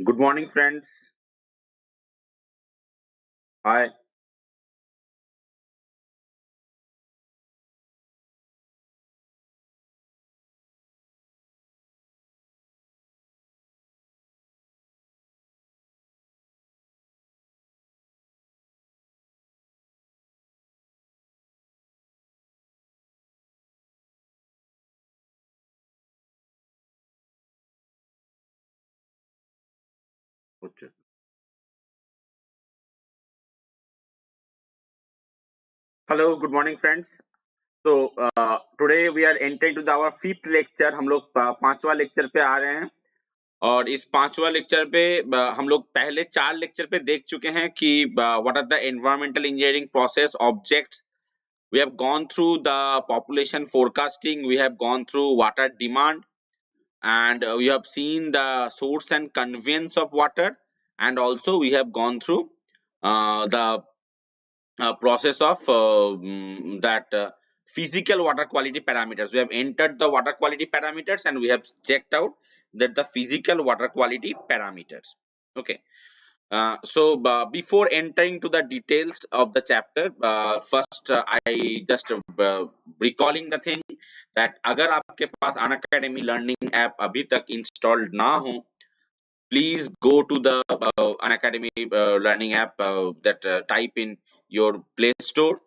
Good morning, friends. Hi. Okay. Hello, good morning, friends. So today we are entering to our fifth lecture. हम लोग पांचवा lecture पे आ रहे हैं और इस पांचवा लेक्चर पे हम लोग पहले चार लेक्चर पे देख चुके हैं कि what are the environmental engineering process objects. We have gone through the population forecasting. We have gone through water demand, and we have seen the source and conveyance of water, and also we have gone through the process of that physical water quality parameters. We have entered the water quality parameters and we have checked out that the physical water quality parameters. Okay. Before entering to the details of the chapter, first I just recalling the thing that अगर आपके पास Unacademy learning app अभी तक installed ना हो, please go to the Unacademy learning app, that type in your Play Store,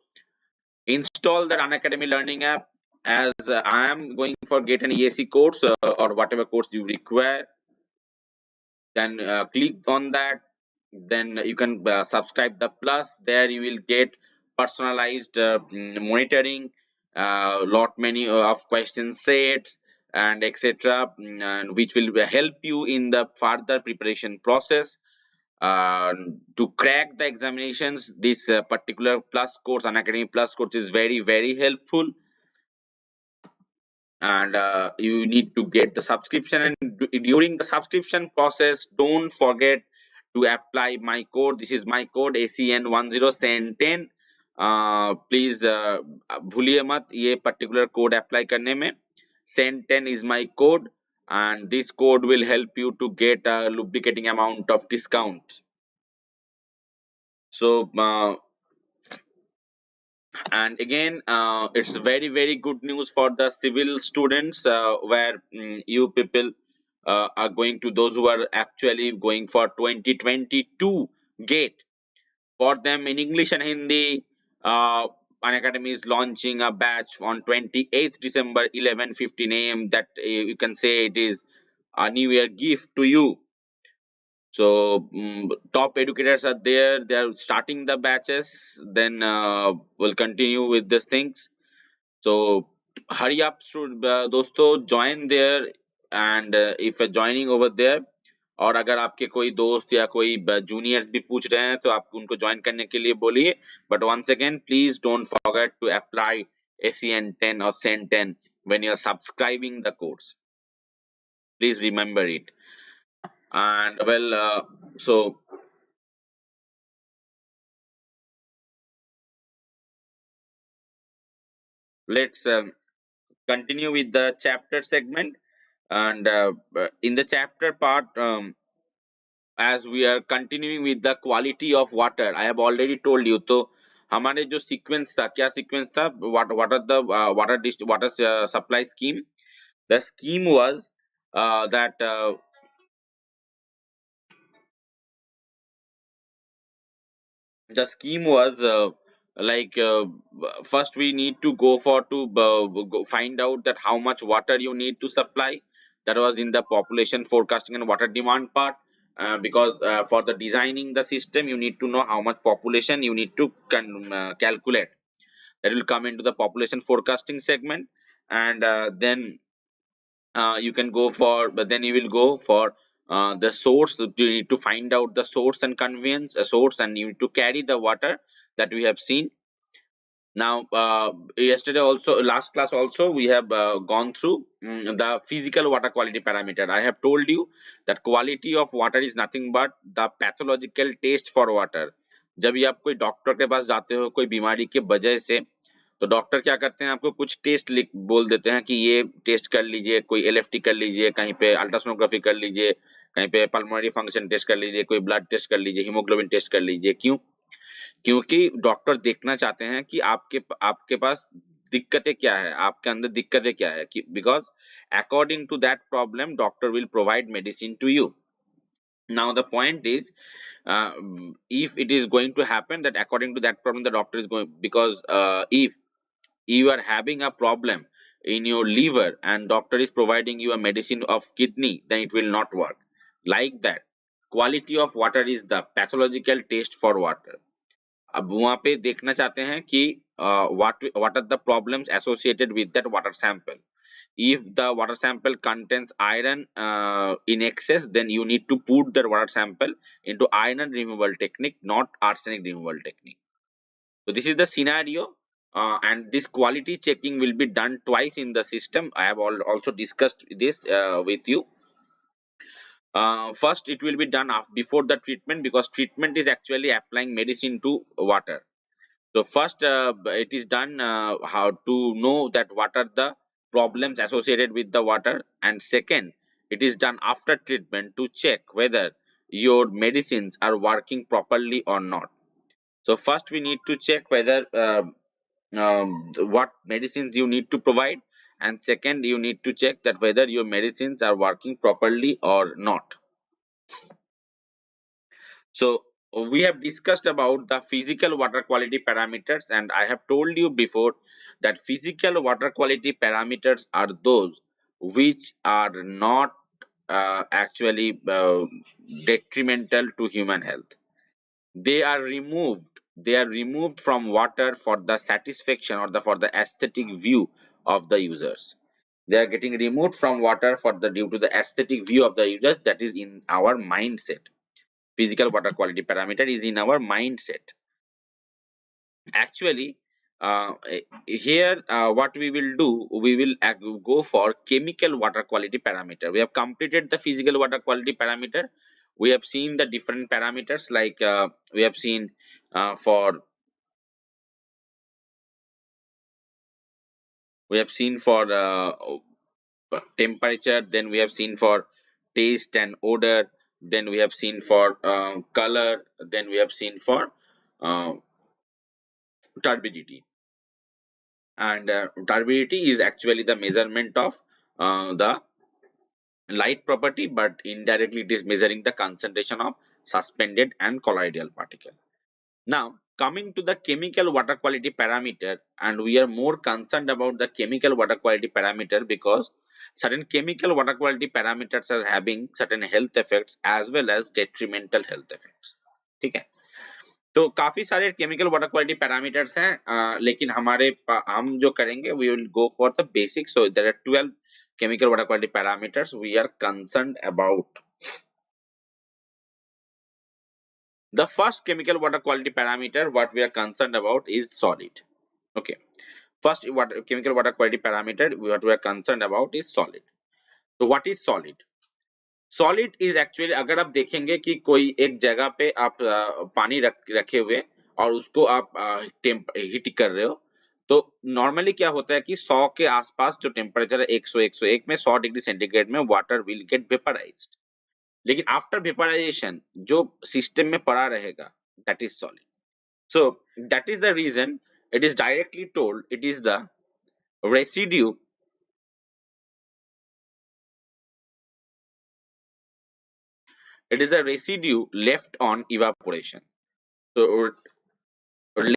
install the Unacademy learning app. As I am going for get an EAC course or whatever course you require, then click on that. Then you can subscribe the plus. There you will get personalized monitoring, lot many of question sets and etc, and which will help you in the further preparation process. To crack the examinations, this particular plus course, Unacademy plus course, is very helpful, and you need to get the subscription. And during the subscription process, don't forget to apply my code. This is my code ACN10 please भूलिए मत ये particular code apply करने में. SEN10 is my code, and this code will help you to get a lubricating amount of discount. So and again, it's very good news for the civil students, where you people are going to, those who are actually going for 2022 gate. For them in English and Hindi, Unacademy is launching a batch on 28th December 11:15 a.m. that you can say it is a new year gift to you. So top educators are there, they are starting the batches. Then we'll continue with these things. So hurry up, दोस्तों, join there. And if you're joining over there, और अगर आपके कोई दोस्त या कोई juniors भी पूछ रहे हैं तो आप उनको ज्वाइन करने के लिए बोलिए. But once again, please don't forget to apply ACN10 or SEN10 when you're subscribing the course. Please remember it. And well, so let's continue with the chapter segment. And in the chapter part, as we are continuing with the quality of water, I have already told you. तो हमारे जो sequence था, क्या sequence था? What are the water supply scheme? The scheme was that the scheme was like first we need to go for to find out that how much water you need to supply. That was in the population forecasting and water demand part, because for the designing the system you need to know how much population you need to calculate. That will come into the population forecasting segment. And then you can go for, but then you will go for the source. You need to find out the source and conveyance a source, and you need to carry the water that we have seen. Now yesterday also, last class also, we have gone through the physical water quality parameter. I have told you that quality of water is nothing but the pathological taste for water. जब भी आप कोई doctor के पास जाते हो कोई बीमारी के वजह से, तो डॉक्टर क्या करते हैं, आपको कुछ टेस्ट लिख बोल देते हैं कि ये टेस्ट कर लीजिए, कोई एलएफटी कर लीजिए, कहीं पे अल्ट्रासोनोग्राफी कर लीजिए, कहीं पे पल्मोनरी फंक्शन टेस्ट कर लीजिए, कोई ब्लड टेस्ट कर लीजिए, हीमोग्लोबिन टेस्ट कर लीजिए। क्यों? क्योंकि डॉक्टर देखना चाहते हैं कि आपके पास दिक्कतें क्या है, आपके अंदर दिक्कतें क्या है, कि because according to that problem doctor will provide medicine to you. Now the point is, if it is going to happen that according to that problem the doctor is going, because if you are having a problem in your liver and doctor is providing you a medicine of kidney, then it will not work like that. Quality of water is the pathological test for water. अब वहां पे देखना चाहते हैं कि what are the problems associated with that water sample. If the water sample contains iron in excess, then you need to put the water sample into iron removal technique, not arsenic removal technique. So this is the scenario, and this quality checking will be done twice in the system. I have also discussed this with you. First, it will be done before the treatment, because treatment is actually applying medicine to water. So first, it is done how to know that what are the problems associated with the water, and second, it is done after treatment to check whether your medicines are working properly or not. So first, we need to check whether what medicines you need to provide, and second, you need to check that whether your medicines are working properly or not. So we have discussed about the physical water quality parameters, and I have told you before that physical water quality parameters are those which are not actually detrimental to human health. They are removed from water for the satisfaction or for the aesthetic view of the users. They are getting removed from water for the due to the aesthetic view of the users, that is in our mindset. Physical water quality parameter is in our mindset. Actually, here what we will do, we will go for chemical water quality parameter. We have completed the physical water quality parameter. We have seen the different parameters, like we have seen for temperature, then we have seen for taste and odor, then we have seen for color, then we have seen for uh, turbidity. And turbidity is actually the measurement of the light property, but indirectly it is measuring the concentration of suspended and colloidal particle. Now coming to the chemical water quality parameter, and we are more concerned about the chemical water quality parameter because certain chemical water quality parameters are having certain health effects as well as detrimental health effects. ठीक है, तो काफी सारे chemical water quality parameters हैं, लेकिन हम जो करेंगे we will go for the basics. So there are 12 chemical water quality parameters we are concerned about. The first chemical water quality parameter what we are concerned about is solid. Okay, first chemical water quality parameter what we are concerned about is solid. So what is solid? Solid is actually, अगर आप देखेंगे कि कोई एक जगह पे आप पानी रखे हुए और उसको आप हीट कर रहे हो, तो नॉर्मली क्या होता है कि 100 के आसपास जो टेम्परेचर है 100 में 100 डिग्री सेंटीग्रेड में वाटर विल गेट वेपराइज्ड, लेकिन आफ्टर वेपराइजेशन जो सिस्टम में पड़ा रहेगा that is solid. So that is the reason it is directly told it is the residue. It is a residue left on evaporation. So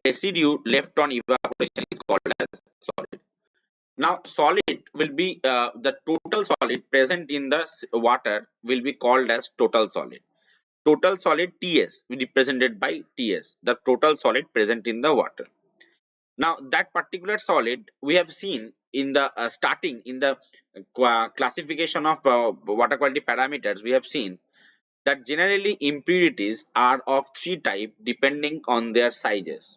residue left on evaporation is called as solid. Now solid will be the total solid present in the water will be called as total solid. Total solid TS represented by TS, the total solid present in the water. Now that particular solid we have seen in the starting in the classification of water quality parameters, we have seen that generally impurities are of three types depending on their sizes: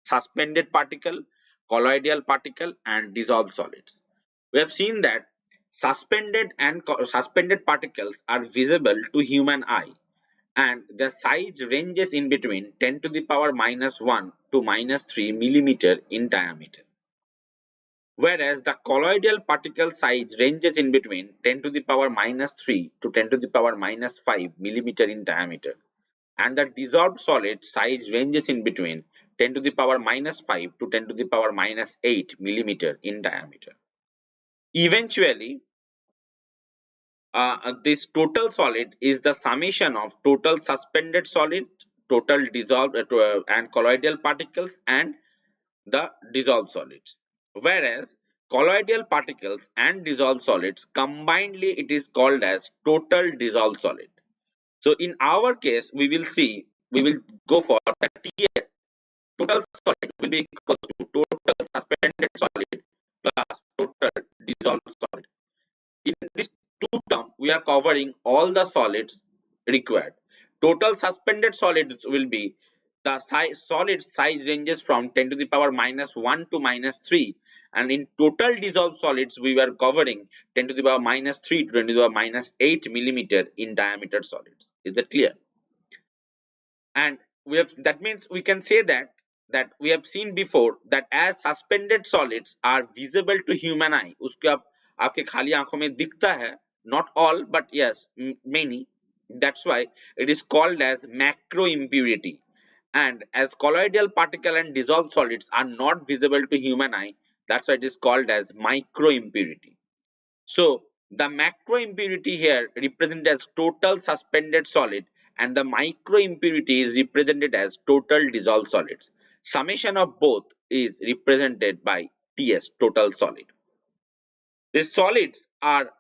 suspended particle, colloidal particle, and dissolved solids. We have seen that suspended particles are visible to human eye, and their size ranges in between 10 to the power -1 to -3 millimeter in diameter. whereas the colloidal particle size ranges in between 10 to the power minus 3 to 10 to the power minus 5 millimeter in diameter, and the dissolved solid size ranges in between 10 to the power minus 5 to 10 to the power minus 8 millimeter in diameter. Eventually, this total solid is the summation of total suspended solid, total dissolved and colloidal particles, and the dissolved solids. Whereas colloidal particles and dissolved solids combinedly it is called as total dissolved solid. So in our case, we will go for the TS, total solid will be equal to total suspended solid plus total dissolved solid. In this two term, we are covering all the solids required. Total suspended solids will be the solid size ranges from 10 to the power minus 1 to minus 3, and in total dissolved solids we were covering 10 to the power minus 3 to 10 to the power minus 8 millimeter in diameter solids. Is that clear? And we have, that means we can say that we have seen before that as suspended solids are visible to human eye, उसके आप आपके खाली आंखों में दिखता है, not all but yes many, that's why it is called as macro impurity. And as colloidal particle and dissolved solids are not visible to human eye, that's why it is called as micro impurity. So the macro impurity here represented as total suspended solid, and the micro impurity is represented as total dissolved solids. Summation of both is represented by TS, total solid. These solids are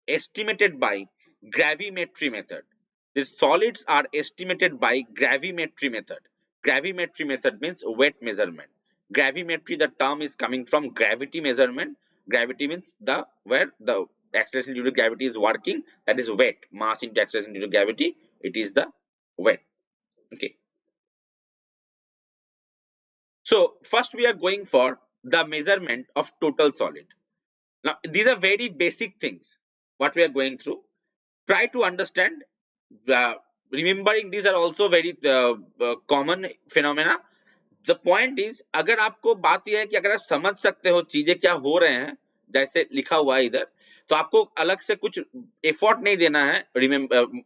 estimated by gravimetry method. These solids are estimated by gravimetry method. Gravimetry method means weight measurement. Gravimetry, the term is coming from gravity measurement. Gravity means the where the acceleration due to gravity is working, that is weight. Mass into acceleration due to gravity, it is the weight. Okay. So first we are going for the measurement of total solid. Now these are very basic things what we are going through. Try to understand. uh, Remembering these are also very common phenomena. The point is, अगर आपको बात यह है कि अगर आप समझ सकते हो चीजें क्या हो रहे हैं जैसे लिखा हुआ है इधर, तो आपको अलग से कुछ एफर्ट नहीं देना है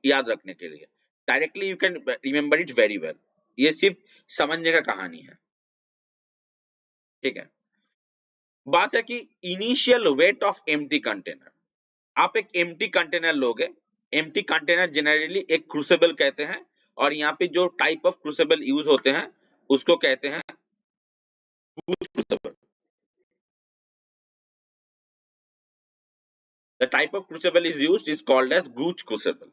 याद रखने के लिए. Directly you can remember it very well. ये सिर्फ समझने का कहानी है. ठीक है. बात है कि initial weight of empty container. आप एक एम्प्टी कंटेनर लोगे. एम्प्टी कंटेनर जनरली एक क्रूसिबल कहते हैं, और यहाँ पे जो टाइप ऑफ क्रूसिबल यूज होते हैं उसको कहते हैं crucible. The type of crucible is used is called as Gooch crucible.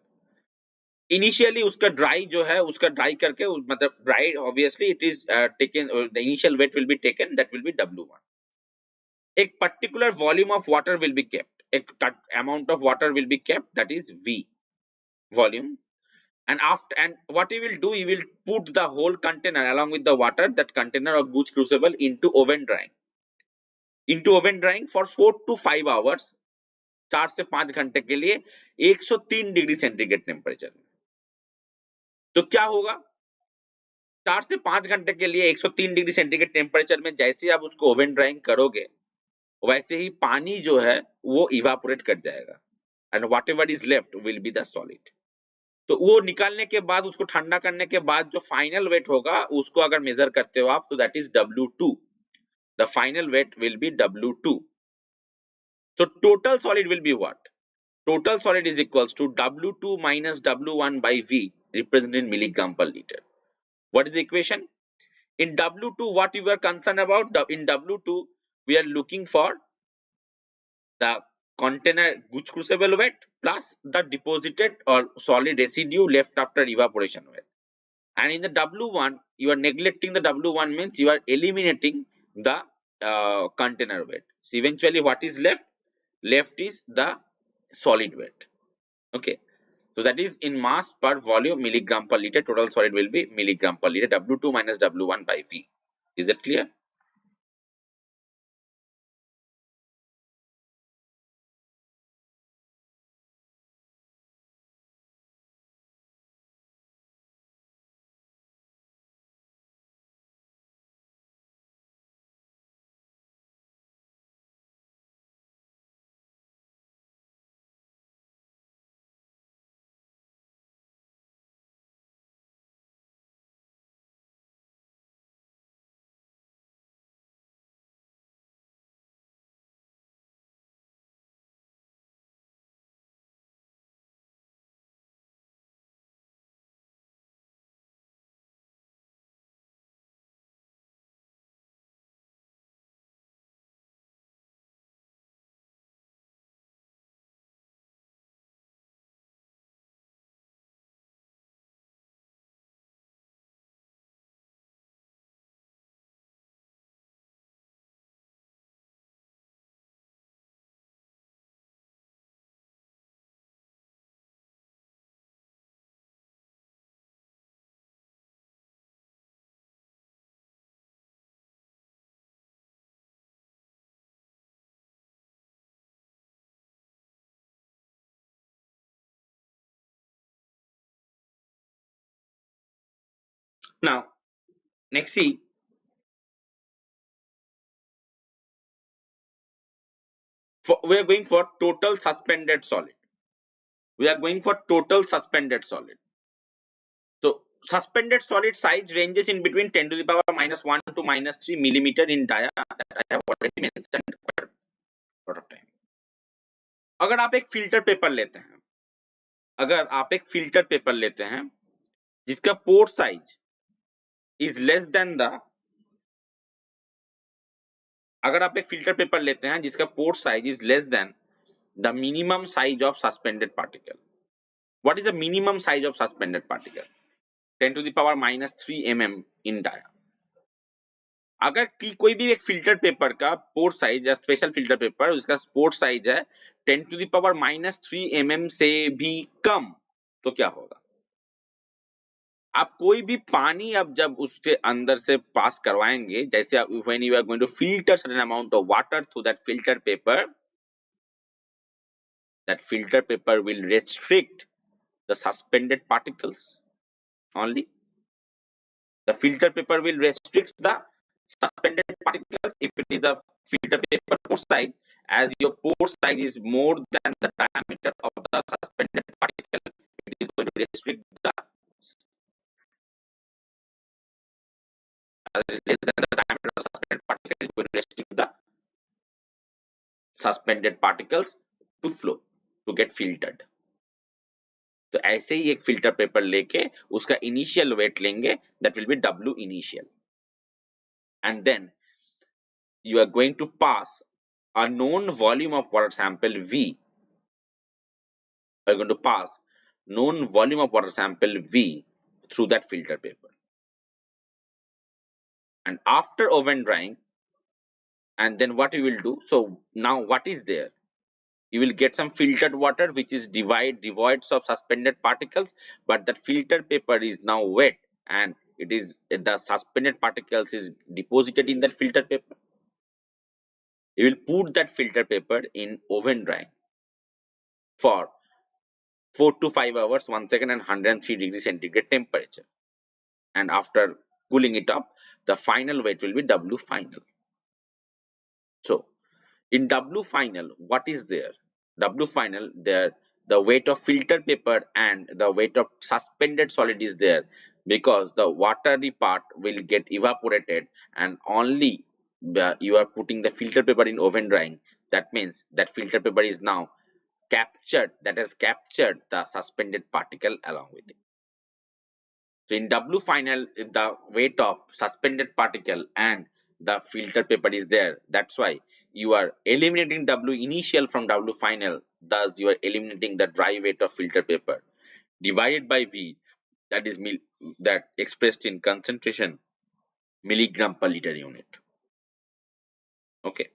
Initially उसका ड्राई जो है उसका ड्राई करके मतलब dry obviously it is taken, the initial weight will be taken, that will be W1. एक particular volume of water will be kept, एक amount of water will be kept, that is V volume. And after, and what you will do, you will put the whole container along with the water, that container of goods crucible, into oven drying for 4 to 5 hours, 4 से 5 घंटे के लिए 103 degree centigrade temperature में. तो क्या होगा, 4 से 5 घंटे के लिए 103 डिग्री सेंटीग्रेड टेम्परेचर में जैसे आप उसको ओवन ड्राइंग करोगे, वैसे ही पानी जो है वो इवापोरेट कर जाएगा, and what ever is left will be the solid. तो वो निकालने के बाद, उसको ठंडा करने के बाद जो फाइनल वेट होगा उसको अगर मेजर करते हो आप, तो that is W2. The final wait will B W2. So total solid will be what? Total solid is equals to W2 minus W1 by V, represented in milligram per liter. What is the equation? In W2, what you were concerned about? In W2, we are looking for the container goods crucible weight plus the deposited or solid residue left after evaporation weight. And in the W1, you are neglecting the W1 means you are eliminating the container weight. So eventually what is left? Left is the solid weight. Okay. So that is in mass per volume milligram per liter. Total solid will be milligram per liter, W2 minus W1 by V. Is that clear? Now, next see, we are going for total suspended solid. We are going for total suspended solid. So suspended solid size ranges in between 10 to the power minus 1 to minus 3 millimeter in dia, that I have already mentioned quite a lot of time. अगर आप एक filter paper लेते हैं, अगर आप एक filter paper लेते हैं जिसका pore size is less than the, अगर आप एक फिल्टर पेपर लेते हैं जिसका pore size is less than the minimum size of suspended particle. What is the minimum size of suspended particle? 10 to the power minus 3 mm in dia. अगर कोई भी एक फिल्टर पेपर का पोर साइज या special filter paper उसका pore size है 10 to the power minus 3 mm से भी कम, तो क्या होगा? आप कोई भी पानी अब जब उसके अंदर से पास करवाएंगे, जैसे when you are going to filter certain amount of water through that filter paper, that filter paper will restrict the suspended particles only. The filter paper will restrict the suspended particles if it is a filter paper pore size, as your pore size is more than the diameter of the suspended particle, it is going to restrict the, as it is less than the diameter of the suspended particle, it is going to restrict the suspended particles to flow, to get filtered. तो ऐसे ही एक filter paper लेके उसका initial wait लेंगे, that will be W initial, and then you are going to pass a known volume of water sample V. You are going to pass known volume of water sample V through that filter paper, and after oven drying, and then what you will do, so now what is there? You will get some filtered water which is devoid of suspended particles, but that filter paper is now wet and it is the suspended particles is deposited in that filter paper. You will put that filter paper in oven drying for 4 to 5 hours, 1 second, and 103 degrees centigrade temperature, and after cooling it up, the final weight will be W final. So in W final, what is there? W final, there the weight of filter paper and the weight of suspended solid is there, because the watery part will get evaporated, and only you are putting the filter paper in oven drying. That means that filter paper is now captured, that has captured the suspended particle along with it. So in W final, the weight of suspended particle and the filter paper is there. That's why you are eliminating W initial from W final. Thus, you are eliminating the dry weight of filter paper divided by V, that is that expressed in concentration milligram per liter unit. Okay.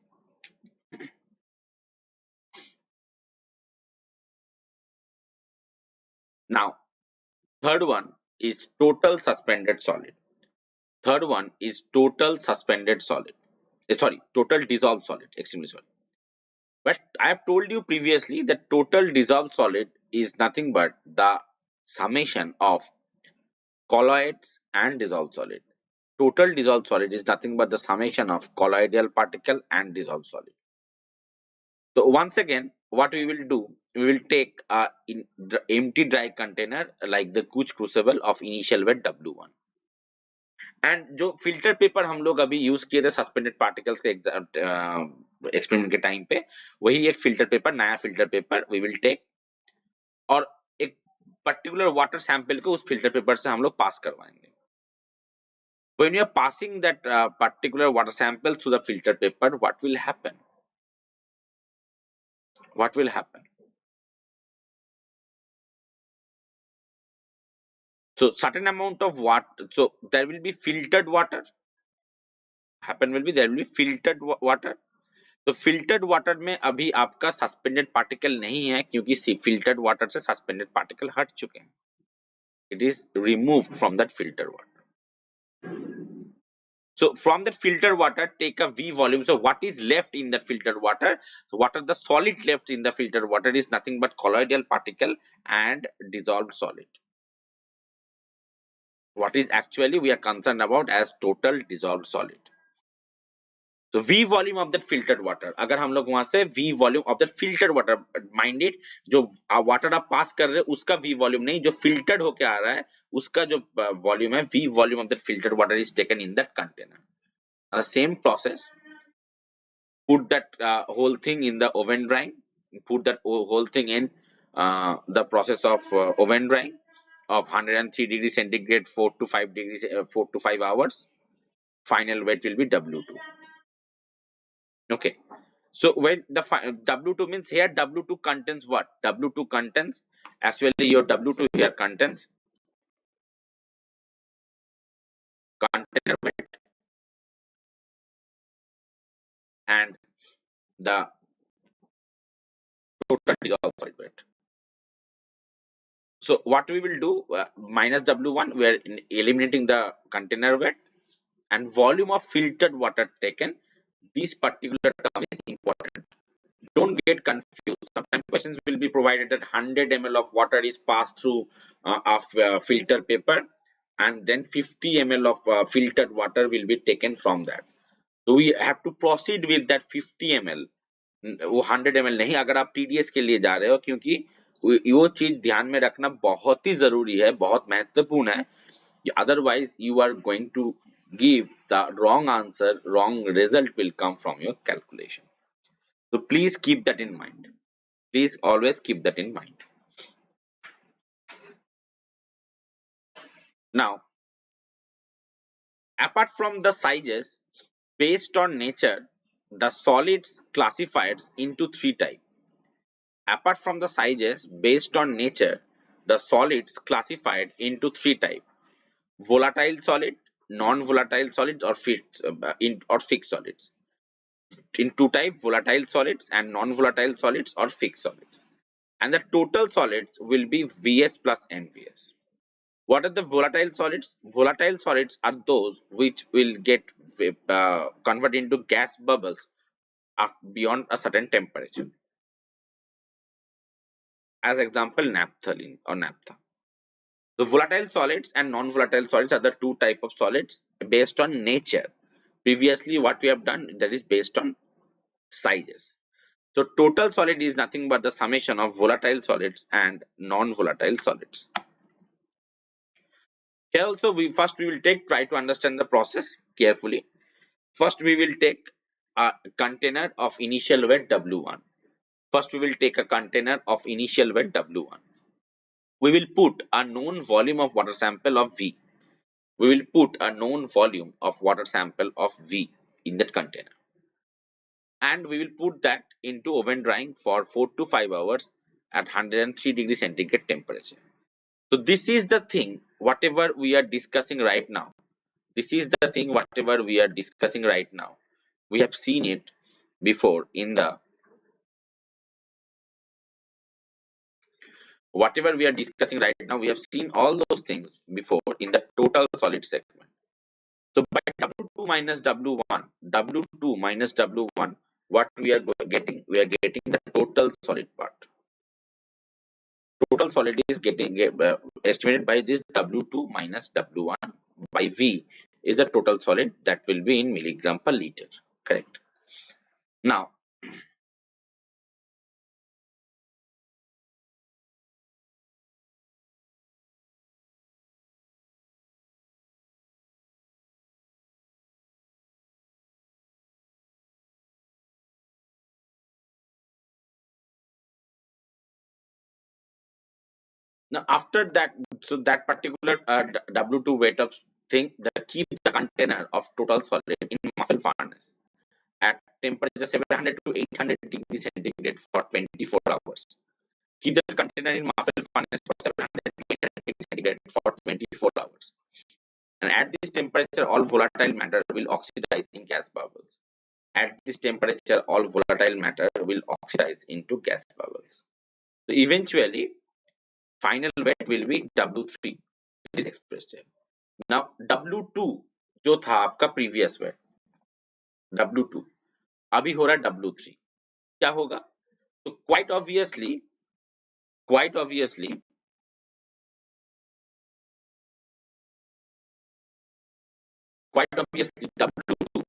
Now, third one is total suspended solid. Third one is total suspended solid. Sorry, total dissolved solid. Extremely sorry. But I have told you previously that total dissolved solid is nothing but the summation of colloids and dissolved solid. Total dissolved solid is nothing but the summation of colloidal particle and dissolved solid. So once again, what we will do, we will take a empty dry container like the Kuch crucible of initial weight W1. And जो filter paper हम लोग अभी use किए थे suspended particles के experiment के time पे, वही एक फिल्टर पेपर, नया filter paper we will take, और एक पर्टिकुलर वाटर सैंपल को उस फिल्टर पेपर से हम लोग पास करवाएंगे. When you are passing that particular water sample to the filter paper, what will happen? What will happen? So certain amount of water, so there will be filtered water. Happen will be there will be filtered water. तो filtered water में अभी आपका suspended particle नहीं है, क्योंकि filtered water से suspended particle हट चुके हैं. It is removed from that filter water. So from that filtered water, take a V volume. So what is left in that filtered water? So what are the solid left in the filtered water is nothing but colloidal particle and dissolved solid. what is actually we are concerned about as total dissolved solid. So V volume of that filtered water, अगर हम लोग वहां से V volume of that filtered water, mind it, जो water आप पास कर रहे हो उसका V volume नहीं, जो filtered होके आ रहा है उसका जो volume है, V volume of that filtered water is taken in that container. Same process, put that whole thing in the oven drying, put that whole thing in the process of oven drying of 103 degrees centigrade 4 to 5 degrees 4 to 5 hours. Final weight will be W2. Okay, so when the W2 means here, W2 contains what? W2 contains, actually your W2 here contains container weight and the total dissolved solid weight. So what we will do, minus W1, we are eliminating the container weight and volume of filtered water taken. This particular term is important. Don't get confused. Sometimes questions will be provided that 100 ml of water is passed through filter paper, and then 50 ml of filtered water will be taken from that. So we have to proceed with that 50 ml. वो 100 ml नहीं, अगर आप TDS के लिए जा रहे हो, क्योंकि वो चीज ध्यान में रखना बहुत ही जरूरी है, बहुत महत्वपूर्ण है. Otherwise you are going to give the wrong answer, wrong result will come from your calculation. So please keep that in mind. Please always keep that in mind. Now, apart from the sizes, based on nature, the solids classified into three types. Apart from the sizes, based on nature, the solids classified into three types: volatile solid, non-volatile solids, or fixed solids. In two types, volatile solids and non-volatile solids or fixed solids. And the total solids will be Vs plus NVS. What are the volatile solids? Volatile solids are those which will get converted into gas bubbles beyond a certain temperature. As example, naphthalene or naphtha. The volatile solids and non-volatile solids are the two type of solids based on nature. Previously, what we have done, that is based on sizes. So total solid is nothing but the summation of volatile solids and non-volatile solids. Here also we will try to understand the process carefully. First we will take a container of initial weight W1. First we will take a container of initial weight W1. We will put a known volume of water sample of V. We will put a known volume of water sample of V in that container. And we will put that into oven drying for 4 to 5 hours at 103 degrees centigrade temperature. So this is the thing, whatever we are discussing right now. This is the thing, whatever we are discussing right now. We have seen it before in the, whatever we are discussing right now, we have seen all those things before in the total solid segment. So by W2 minus W1, W2 minus W1, what we are getting? We are getting the total solid part. Total solid is getting estimated by this W2 minus W1 by V is the total solid, that will be in milligram per liter. Correct. Now, after that, so that particular W2 weight of thing, that keep the container of total solid in muffle furnace at temperature 700 to 800 degrees centigrade for 24 hours. Keep the container in muffle furnace for 700 to 800 degrees centigrade for 24 hours. And at this temperature, all volatile matter will oxidize in gas bubbles. At this temperature, all volatile matter will oxidize into gas bubbles. So eventually, final weight will be W3. It is expressed here. Now W2 जो था आपका previous weight, W2 अभी हो रहा है W3. क्या होगा? तो quite obviously quite obviously W2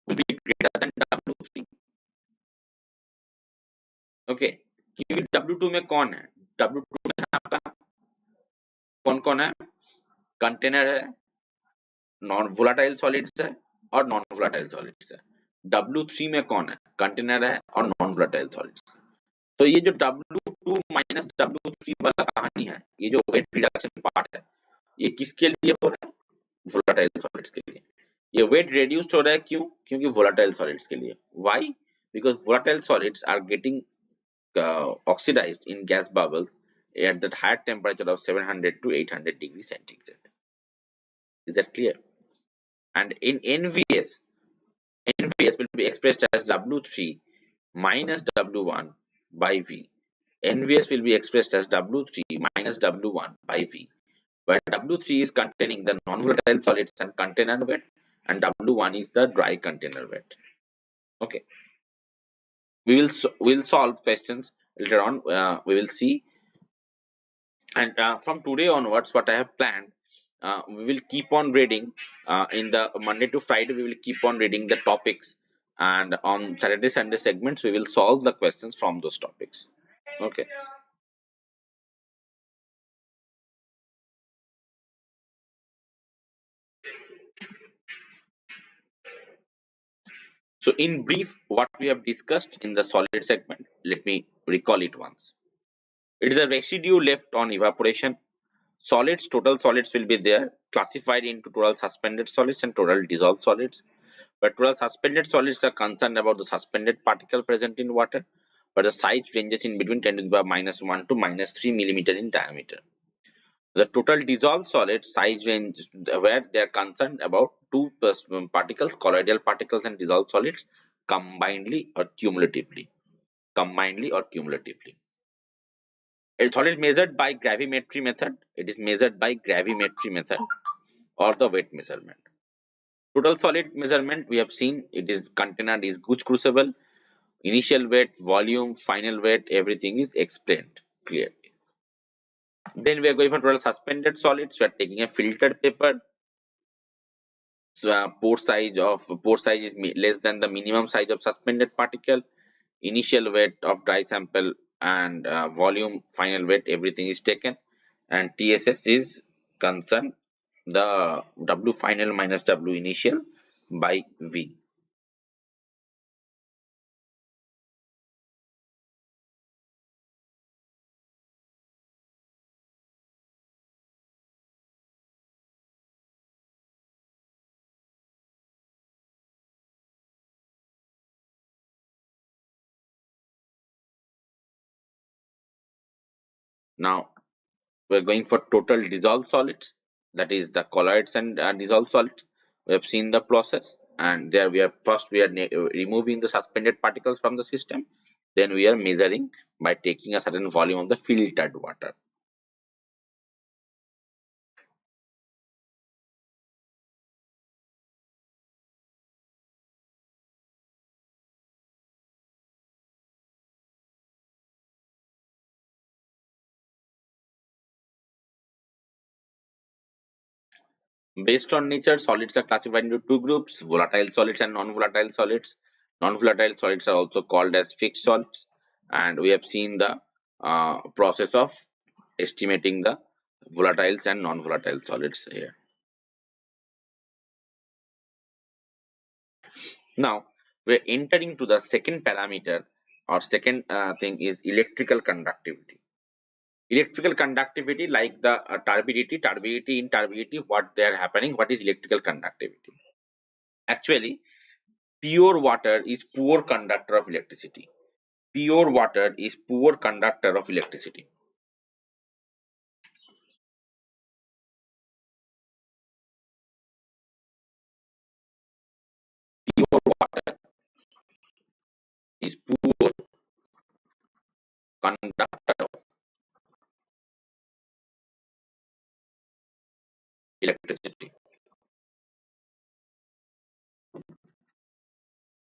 will be greater than W3. Okay, क्योंकि W2 में कौन है, W2 में आपका कौन कौन है, कंटेनर है, नॉन वोलाटाइल सॉलिड्स है और नॉन वोलाटाइल सॉलिड्स है। W3 में कौन है, कंटेनर है और नॉन वोलाटाइल सॉलिड्स। तो ये जो W2 माइनस W3 वाला कहानी है, ये जो वेट रिडक्शन पार्ट है, ये किसके लिए हो रहा है, वोलाटाइल सॉलिड्स के लिए। ये वेट रिड्यूस्ड हो रहा है क्यों, क्योंकि वोलाटाइल सॉलिड्स के लिए। Why, because volatile solids are getting oxidized in gas bubbles at the higher temperature of 700 to 800 degrees centigrade. Is that clear? And in NVS, NVS will be expressed as W3 minus W1 by V. NVS will be expressed as W3 minus W1 by V, where W3 is containing the non-volatile solids and container weight, and W1 is the dry container weight. Okay, we will solve questions later on. We will see. And from today onwards, what I have planned, we will keep on reading in the Monday to Friday. We will keep on reading the topics, and on Saturday Sunday segments, we will solve the questions from those topics. Okay. So in brief, what we have discussed in the solid segment, let me recall it once. It is a residue left on evaporation. Solids, total solids will be there, classified into total suspended solids and total dissolved solids. But total suspended solids are concerned about the suspended particle present in water, but the size ranges in between 10 to the power -1 to -3 millimeter in diameter. The total dissolved solid size range where they are concerned about two particles, colloidal particles and dissolved solids combinedly or cumulatively. Combinedly or cumulatively. A solid measured by gravimetry method. It is measured by gravimetry method or the weight measurement. Total solid measurement we have seen, it is container is Gooch crucible, initial weight, volume, final weight, everything is explained clearly. Then we are going for total suspended solids. We are taking a filtered paper. So pore size is less than the minimum size of suspended particle. Initial weight of dry sample and volume, final weight, everything is taken. And TSS is concerned the W final minus W initial by V. Now we are going for total dissolved solids, that is the colloids and dissolved solids. We have seen the process, and there we are first we are removing the suspended particles from the system, then we are measuring by taking a certain volume of the filtered water. Based on nature, solids are classified into two groups: volatile solids and non-volatile solids. Non-volatile solids are also called as fixed solids, and we have seen the process of estimating the volatiles and non-volatile solids here. Now we're entering to the second parameter or second thing is electrical conductivity. Electrical conductivity, like the turbidity in turbidity, what they are happening, what is electrical conductivity? Actually, pure water is poor conductor of electricity. Pure water is poor conductor of electricity. Pure water is poor conductor of electricity.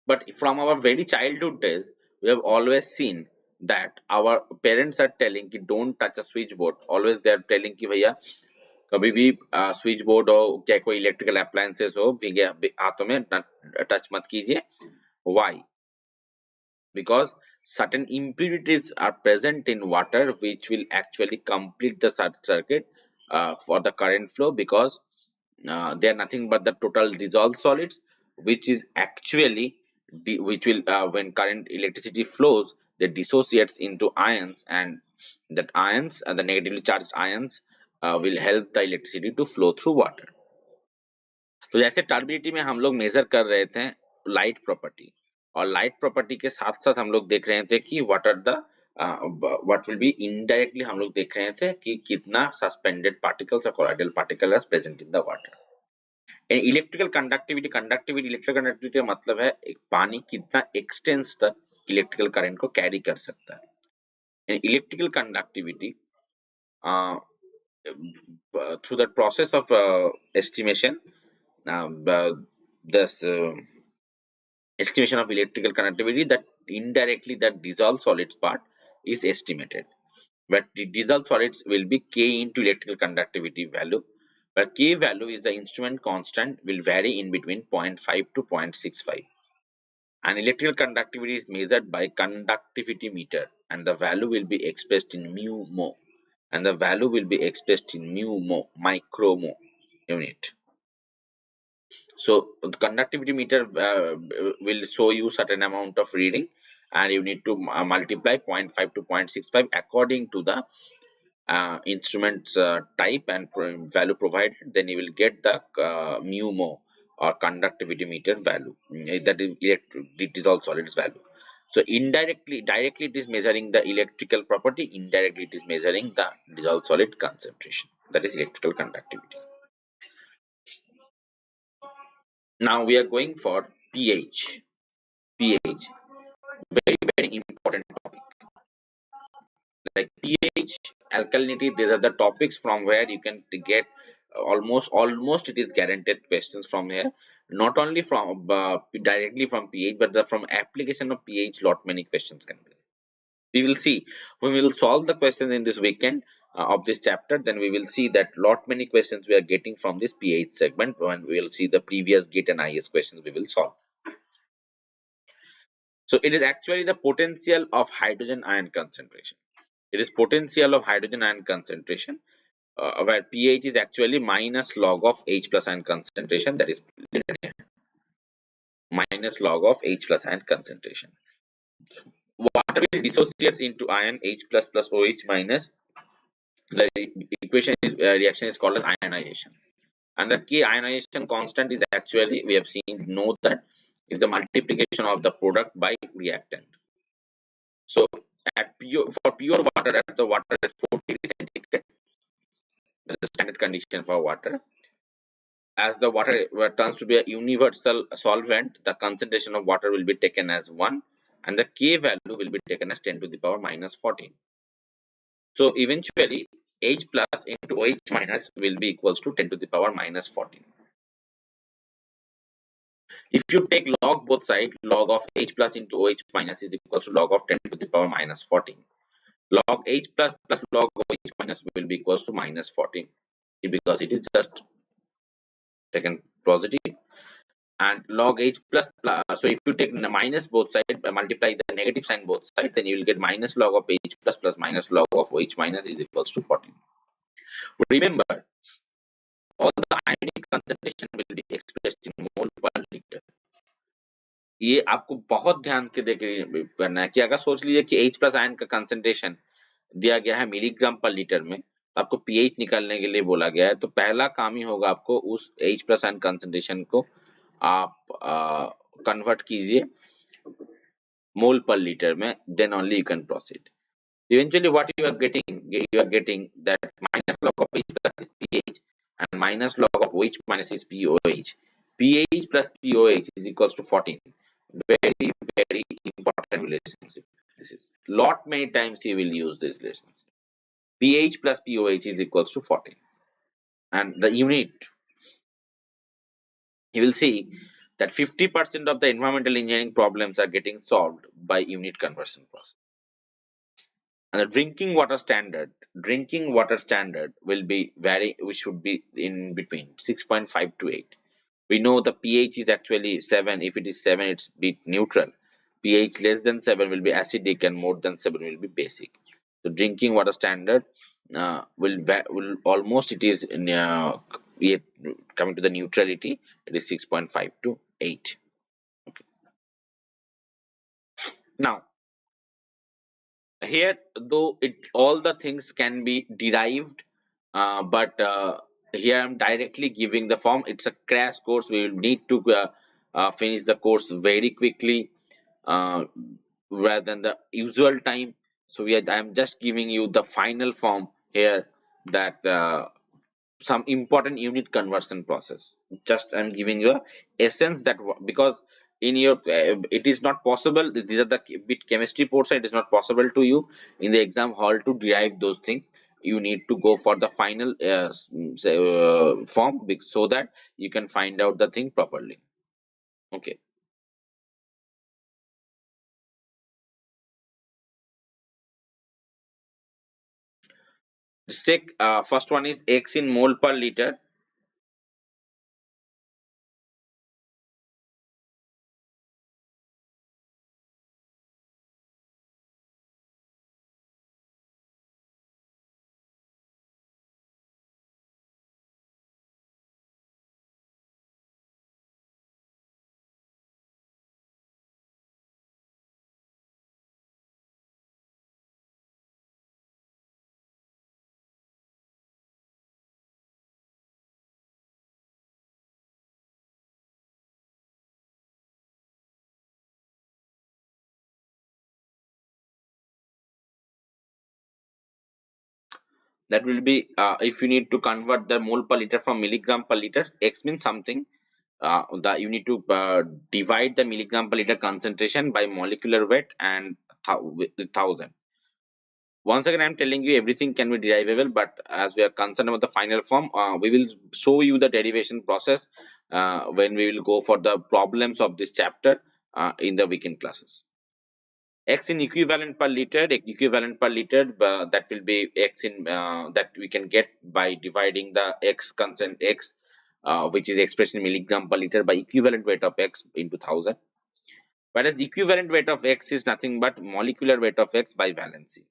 But from our very childhood days, we have always seen that our parents are telling ki don't touch a switchboard. Always they are telling ki bhaiya कभी भी switch board हो, क्या कोई electrical appliances हो, भीगे हाथों में touch मत कीजिए. Why? Because certain impurities are present in water which will actually complete the circuit for the current flow, because they are nothing but the total dissolved solids, which is actually which will when current electricity flows, they dissociates into ions, and that ions, the negatively charged ions, will help the electricity to flow through water. तो जैसे turbidity में हम लोग major कर रहे थे light property, और light property के साथ साथ हम लोग देख रहे थे कि what are the what will be indirectly हम लोग देख रहे थे कि कितना सस्पेंडेड पार्टिकल्स और colloidal particle are present in the water. And electrical electrical conductivity का मतलब है एक पानी कितना एक्सटेंस तक इलेक्ट्रिकल करंट को कैरी कर सकता है. And electrical conductivity through the process of estimation, this estimation of electrical conductivity, that indirectly that dissolved solids part is estimated, but the dissolved solids will be K into electrical conductivity value, but K value is the instrument constant, will vary in between 0.5 to 0.65, and electrical conductivity is measured by conductivity meter, and the value will be expressed in mu mo, and the value will be expressed in mu mo micromo unit. So the conductivity meter will show you certain amount of reading, and you need to multiply 0.5 to 0.65 according to the instrument's type and value provided. Then you will get the mu mo or conductivity meter value, that is dissolved solids value. So directly it is measuring the electrical property, indirectly it is measuring the dissolved solid concentration, that is electrical conductivity. Now we are going for pH. pH, very important topic. Like pH, alkalinity, these are the topics from where you can get almost it is guaranteed questions from here. Not only from directly from pH, but from application of pH, lot many questions can be. We will see when we will solve the questions in this weekend of this chapter. Then we will see that lot many questions we are getting from this pH segment. When we will see the previous GATE and IS questions we will solve. So it is actually the potential of hydrogen ion concentration. It is potential of hydrogen ion concentration, where pH is actually minus log of H plus ion concentration, that is minus log of H plus ion concentration. Water will dissociates into ion H plus OH minus. The equation is reaction is called as ionization, and the key ionization constant is actually, we have seen, know that is the multiplication of the product by reactant. So for pure water, at the water at 40 degrees centigrade, the standard condition for water, as the water turns to be a universal solvent, the concentration of water will be taken as 1, and the K value will be taken as 10 to the power minus 14. So eventually H plus into OH minus will be equals to 10 to the power minus 14. If you take log both sides, log of H plus into OH minus is equals to log of 10 to the power minus 14. Log H plus log OH minus will be equals to minus 14, because it is just taken positive. And log H plus, so if you take minus both sides, multiply the negative sign both sides, then you will get minus log of H plus minus log of OH minus is equals to 14. Remember, all the ionic concentration will be expressed in mole per liter. ये आपको बहुत ध्यान के देख करना है कि अगर सोच लीजिए कि H प्लस आयन का कंसंट्रेशन दिया गया है मिलीग्राम पर लीटर में, तो आपको pH निकालने के लिए बोला गया है, तो पहला काम ही होगा आपको उस H प्लस आयन कंसंट्रेशन को आप कन्वर्ट कीजिए मोल पर लीटर में, then only you can proceed. Eventually what you are getting that minus log of H plus is pH, and minus log of OH minus is POH. pH plus POH is equals to 14. Very important relationship. This is lot many times you will use this relationship. pH plus POH is equals to 14, and the unit, you will see that 50% of the environmental engineering problems are getting solved by unit conversion process. And the drinking water standard will be very, we should be in between 6.5 to 8. We know the pH is actually 7. If it is 7, it's bit neutral. pH less than 7 will be acidic, and more than 7 will be basic. So drinking water standard will almost, it is in, yet coming to the neutrality, it is 6.5 to 8. Now here, though, it all the things can be derived, but here I'm directly giving the form. It's a crash course. We will need to finish the course very quickly, uh, rather than the usual time. So I'm just giving you the final form here, that some important unit conversion process. Just I'm giving you a essence, that because in your it is not possible, these are the bit chemistry portion, it is not possible to you in the exam hall to derive those things. You need to go for the final form, so that you can find out the thing properly. Okay. First one is x in mole per liter. That will be, if you need to convert the mole per liter from milligram per liter, x means something, that you need to divide the milligram per liter concentration by molecular weight and with 1000. Once again, I'm telling you everything can be derivable, but as we are concerned about the final form, we will show you the derivation process when we will go for the problems of this chapter in the weekend classes. X in equivalent per liter, that will be x in, that we can get by dividing the x constant x, which is expressed in milligram per liter, by equivalent weight of x into 1000. Whereas equivalent weight of x is nothing but molecular weight of x by valency.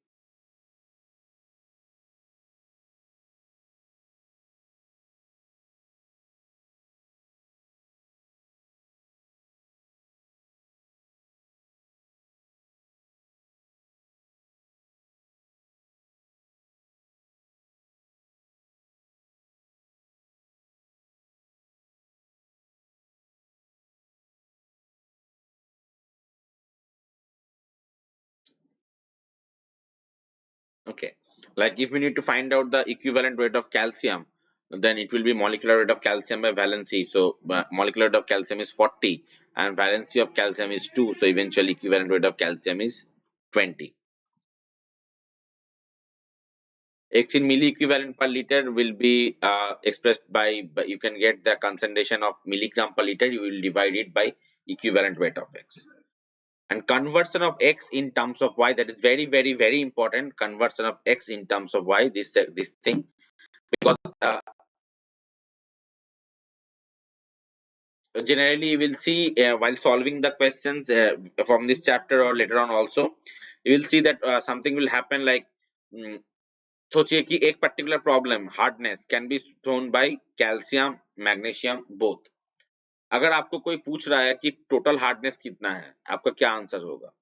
Okay, like if we need to find out the equivalent weight of calcium, then it will be molecular weight of calcium by valency. So molecular weight of calcium is 40, and valency of calcium is 2. So eventually equivalent weight of calcium is 20. X in milli equivalent per liter will be expressed by you can get the concentration of milligram per liter. You will divide it by equivalent weight of x. And conversion of x in terms of y, that is very very very important. Conversion of x in terms of y, this thing, because generally you will see while solving the questions from this chapter or later on also, you will see that something will happen like, सोचिए कि एक particular problem hardness can be thrown by calcium magnesium both. अगर आपको कोई पूछ रहा है कि टोटल हार्डनेस कितना है, आपका क्या आंसर होगा?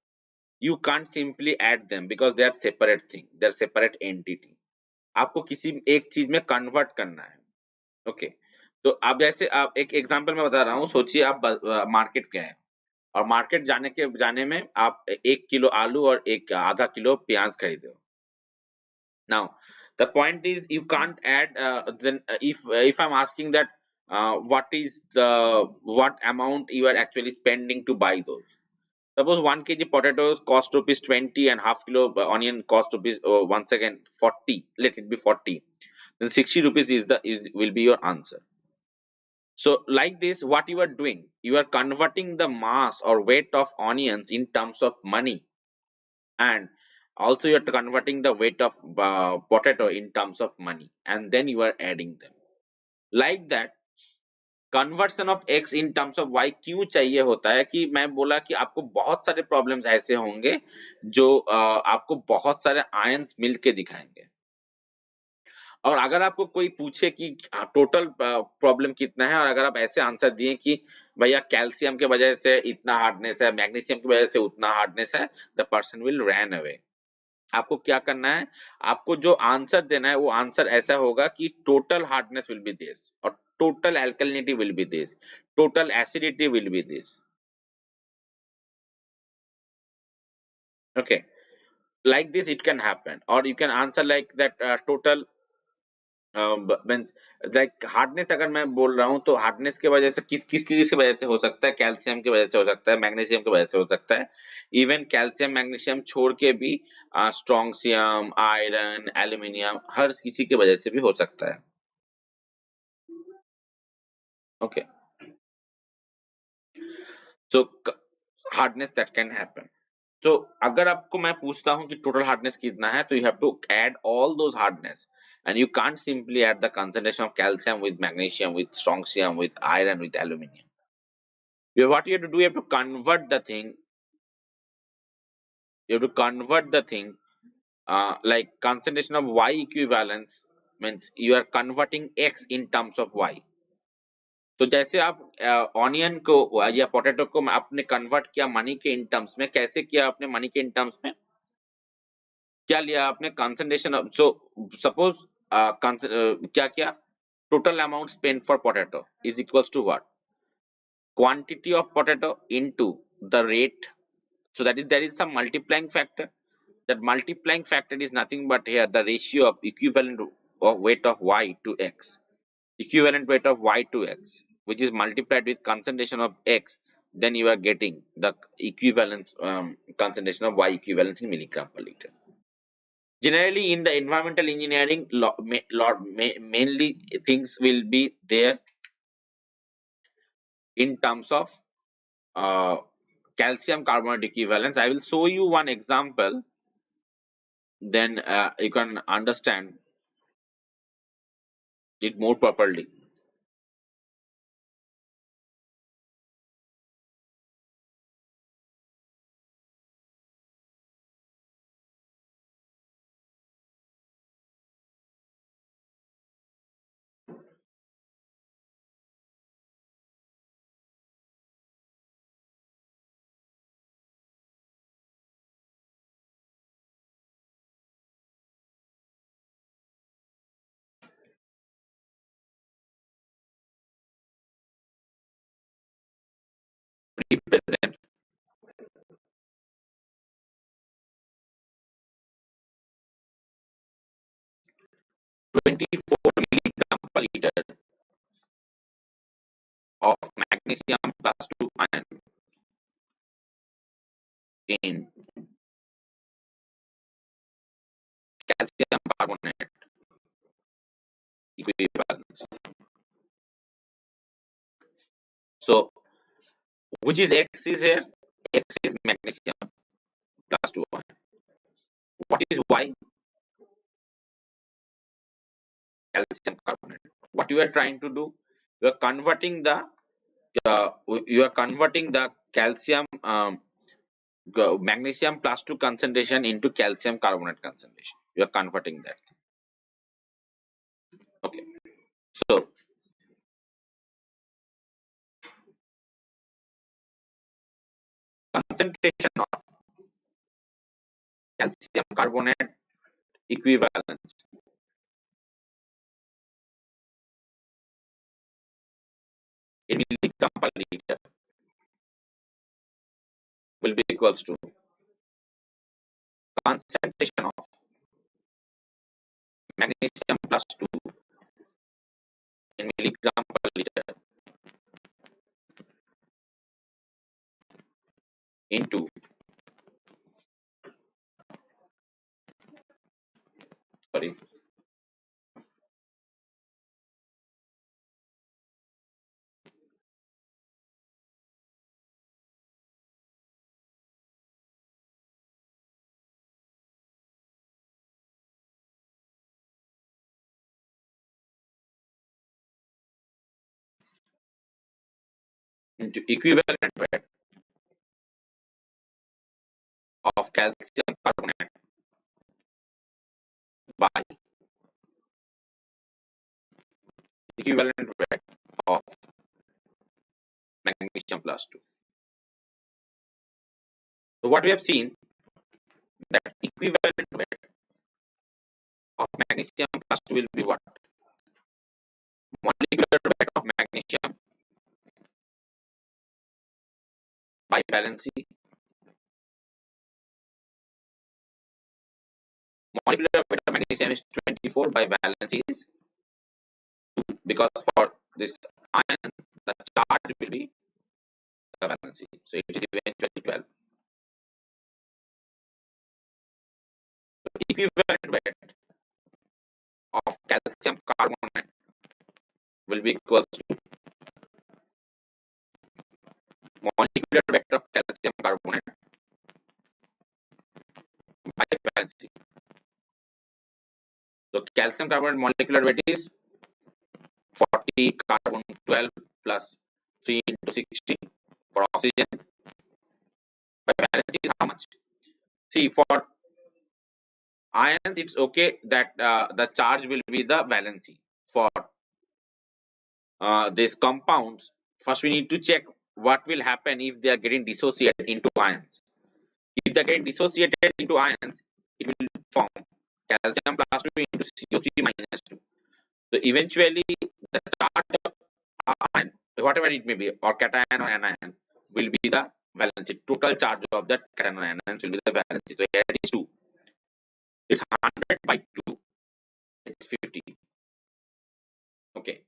You can't simply add them because they are separate thing, they are separate entity. आपको किसी एक चीज में कन्वर्ट करना है. ओके, तो आप जैसे आप एक एग्जांपल मैं बता रहा हूँ. सोचिए आप मार्केट गए हैं, और मार्केट जाने में आप 1 किलो आलू और एक आधा किलो प्याज खरीदे हो. Now, the point is you can't add. Then if I'm asking that, what amount you are actually spending to buy those. Suppose 1 kg potatoes cost rupees 20, and half kilo onion cost rupees, once again 40. Let it be 40. Then 60 rupees is will be your answer. So like this, what you are doing, you are converting the mass or weight of onions in terms of money, and Also, you're converting the weight of potato in terms of money, and then you are adding them like that. Conversion of X in terms of Y क्यों चाहिए होता है कि मैं बोला कि आपको बहुत सारे प्रॉब्लम्स ऐसे होंगे जो आपको बहुत सारे आयंस मिलके दिखाएंगे। और अगर आपको कोई पूछे कि टोटल प्रॉब्लम कितना है, और अगर आप ऐसे आंसर दिए कि भैया कैल्शियम के वजह से इतना हार्डनेस है, मैग्नीशियम की वजह से उतना हार्डनेस है, the person will run away. आपको क्या करना है, आपको जो आंसर देना है वो आंसर ऐसा होगा कि total hardness will be this, और total alkalinity will be this, total acidity will be this. Okay, like this it can happen, or you can answer like that total means like hardness. अगर मैं बोल रहा हूँ तो hardness की वजह से किस किस चीज की वजह से हो सकता है, कैल्शियम की वजह से हो सकता है, मैग्नीशियम की वजह से हो सकता है, इवन कैल्शियम मैग्नीशियम छोड़ के भी स्ट्रोंशियम, आयरन, एल्यूमिनियम, हर किसी की वजह से भी हो सकता है। Okay, so hardness that can happen. तो अगर आपको मैं पूछता हूं कि टोटल हार्डनेस कितना है, तो you have to add all those hardness, and you can't simply add the concentration of calcium with magnesium with strontium with iron with aluminium. You what you have to do, you have to convert the thing, you have to convert the thing, like concentration of y equivalence means you are converting x in terms of y। तो जैसे आप onion को या potato को आपने convert किया money के in terms में, कैसे किया आपने मनी के इन टर्म्स में, क्या लिया आपने कंसंट्रेशन। सो सपोज क्या किया, total amount spend for potato is equals to what, quantity of potato into the rate. So that is, there is some multiplying factor. That multiplying factor is nothing but here the ratio of equivalent of weight of y to x, equivalent weight of y to x, which is multiplied with concentration of x, then you are getting the equivalence concentration of y equivalence in milligram per liter. Generally in the environmental engineering mainly things will be there in terms of uh, calcium carbonate equivalence. I will show you one example, then you can understand it more properly. Represent 24 milligram per liter of magnesium plus 2 ion in calcium carbonate equivalence. So which is x is here, x is magnesium plus 2 ion. What is y? Calcium carbonate. What you are trying to do, you are converting the uh, you are converting the calcium magnesium plus 2 concentration into calcium carbonate concentration. You are converting that. Okay, so concentration of calcium carbonate equivalence in milligram per liter will be equals to concentration of magnesium plus 2 in milligram per liter into, sorry, into equivalent weight of calcium carbonate by equivalent weight of magnesium plus 2. So what we have seen, that equivalent weight of magnesium plus 2 will be what? Molecular weight of magnesium by valency. Molecular weight of magnesium is 24, by valency is, because for this ion the charge will be the valency, so it is eventually 12. Equivalent weight of calcium carbonate will be equals to molecular weight of calcium carbonate by valency. So calcium carbonate molecular weight is 40 carbon 12 plus 3 into 16. For oxygen, by valency is how much? See, for ions it's okay that the charge will be the valency. For these compounds, first we need to check what will happen if they are getting dissociated into ions. If they are getting dissociated into ions, it will form calcium plus 2 into CO3 minus 2. So eventually the charge of ion, whatever it may be, or cation or anion, will be the valency. Total charge of that cation or anions will be the valency. So here it is 2. It's 100 by 2. It's 50. Okay.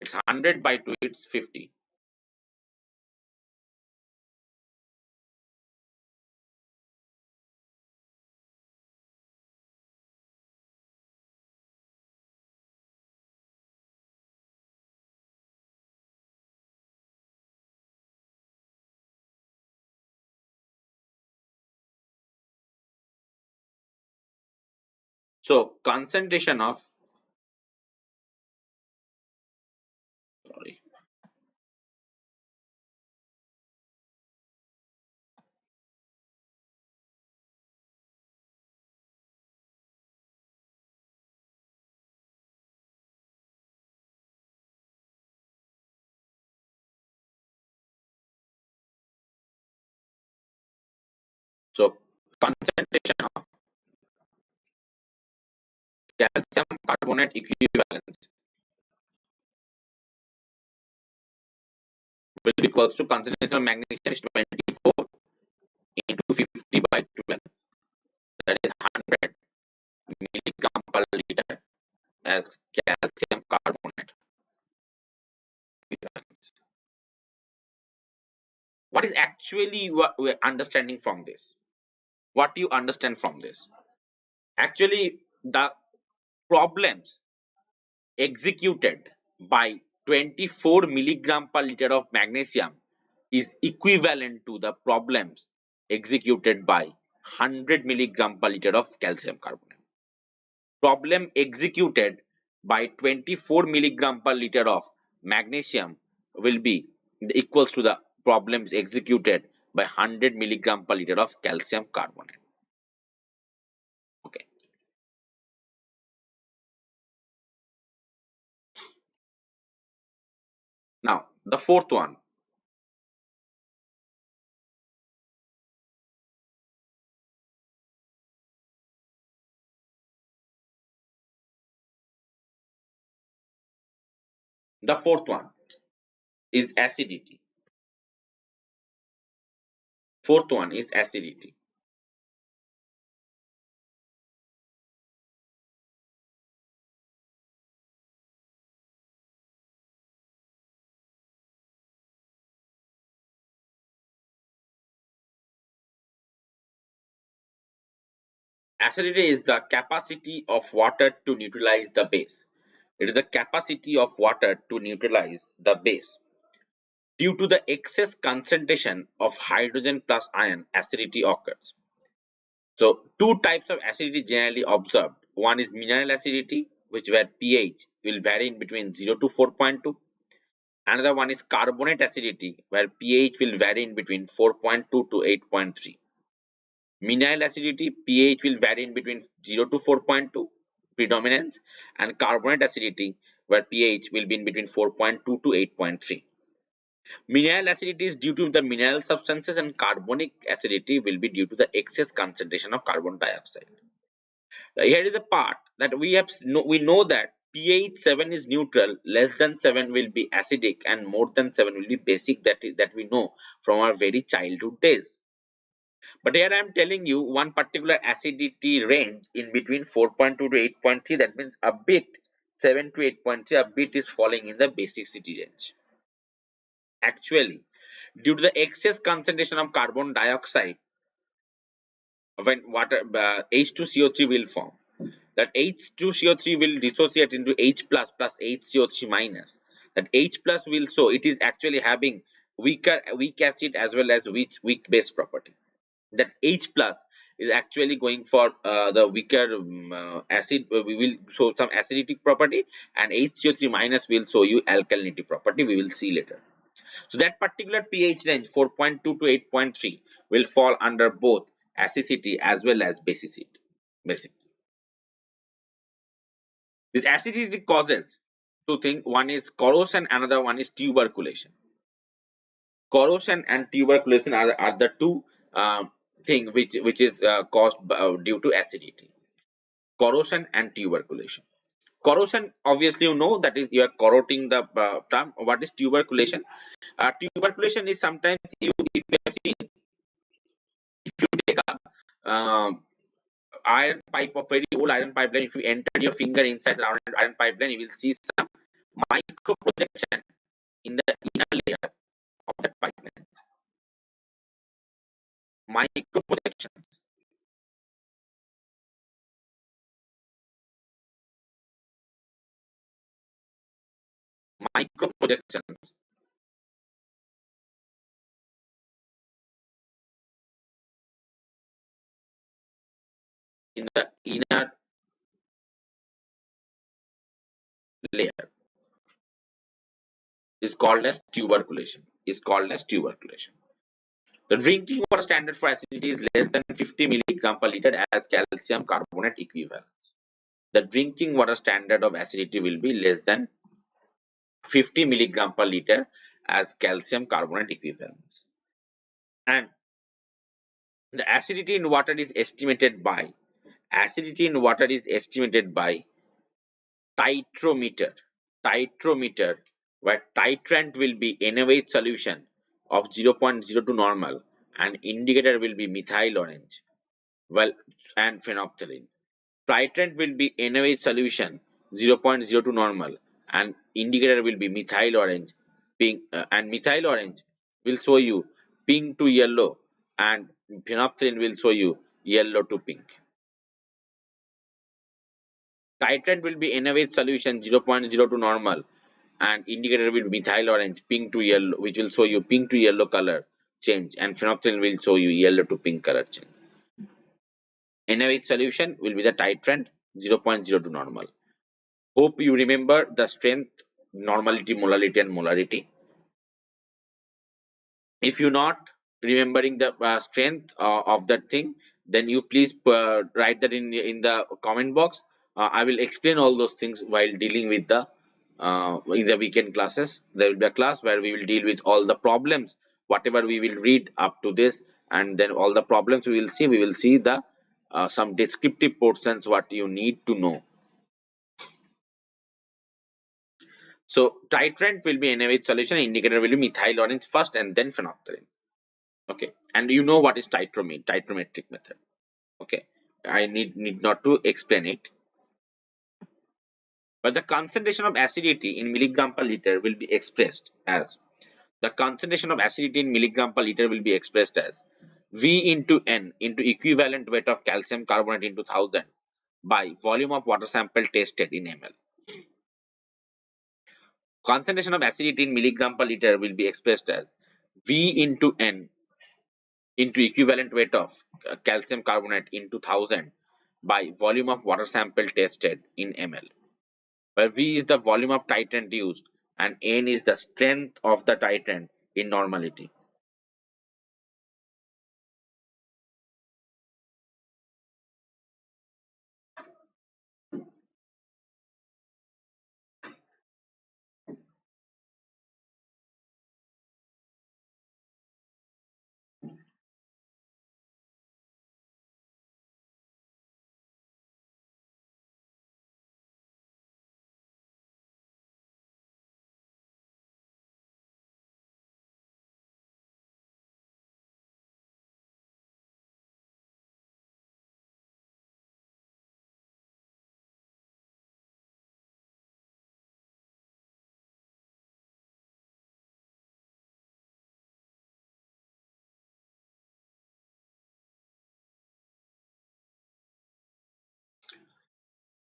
It's 100 by 2. It's 50. So concentration of, sorry, so concentration of calcium carbonate equivalence will be equals to concentration of magnesium is 24 into 50 by 12. That is 100 milligram per liter as calcium carbonate equivalence. What is actually what we're understanding from this? What do you understand from this? Actually, the problems executed by 24 milligram per liter of magnesium is equivalent to the problems executed by 100 milligram per liter of calcium carbonate. Problem executed by 24 milligram per liter of magnesium will be equals to the problems executed by 100 milligram per liter of calcium carbonate. Okay. Now the fourth one. The fourth one is acidity. Fourth one is acidity. Acidity is the capacity of water to neutralize the base. It is the capacity of water to neutralize the base. Due to the excess concentration of hydrogen plus ion, acidity occurs. So, two types of acidity generally observed. One is mineral acidity, which where pH will vary in between 0 to 4.2. Another one is carbonate acidity, where pH will vary in between 4.2 to 8.3. Mineral acidity, pH will vary in between 0 to 4.2, predominance, and carbonate acidity, where pH will be in between 4.2 to 8.3. Mineral acidity is due to the mineral substances, and carbonic acidity will be due to the excess concentration of carbon dioxide. Here is a part that we know that pH 7 is neutral, less than 7 will be acidic, and more than 7 will be basic, that we know from our very childhood days. But here I am telling you one particular acidity range in between 4.2 to 8.3. That means a bit 7 to 8.3, a bit is falling in the basicity range. Actually, due to the excess concentration of carbon dioxide, when water H2CO3 will form, that H2CO3 will dissociate into H plus plus HCO3 minus. That H plus will show it is actually having weak acid as well as weak base property. That H plus is actually going for the weaker acid. We will show some acidic property, and HCO3 minus will show you alkalinity property. We will see later. So that particular pH range 4.2 to 8.3 will fall under both acidity as well as basicity. This acidity causes two things. One is corrosion, another one is tuberculation. Corrosion and tuberculation are the two thing which is caused due to acidity. Corrosion and tuberculation. Corrosion, obviously you know, that is you are corroding the term. What is tuberculation? Tuberculation is sometimes if you have seen, if you take a iron pipe of very old iron pipeline, if you enter your finger inside the iron pipeline, you will see some micro projection in the inner layer of that pipeline. Micro projections. Micro projections in the inner layer is called as tuberculation. Is called as tuberculation. The drinking water standard for acidity is less than 50 milligram per liter as calcium carbonate equivalence. The drinking water standard of acidity will be less than 50 milligram per liter as calcium carbonate equivalence. And the acidity in water is estimated by titrometer. Titrometer, where titrant will be NaOH solution of 0.02 normal, and indicator will be methyl orange, well, and phenolphthalein. Titrant will be NaOH solution 0.02 normal, and indicator will be methyl orange, pink, and methyl orange will show you pink to yellow, and phenolphthalein will show you yellow to pink. Titrant will be NaOH solution 0.02 normal, and indicator will be methyl orange, pink to yellow, which will show you pink to yellow color change, and phenolphthalein will show you yellow to pink color change. NaOH solution will be the titrant 0.02 normal. Hope you remember the strength, normality, molality, and molarity. If you not remembering the strength of that thing, then you please write that in the comment box. I will explain all those things while dealing with the in the weekend classes. There will be a class where we will deal with all the problems, whatever we will read up to this, and then all the problems we will see the some descriptive portions what you need to know. So titrant will be NaOH solution, indicator will be methyl orange first and then phenolphthalein. Okay, and you know what is titrometric method. Okay, I need not to explain it. But the concentration of acidity in milligram per liter will be expressed as V into N into equivalent weight of calcium carbonate into 1000 by volume of water sample tested in ml. Concentration of acidity in milligram per liter will be expressed as V into N into equivalent weight of calcium carbonate into 1000 by volume of water sample tested in ml, where V is the volume of titrant used and N is the strength of the titrant in normality.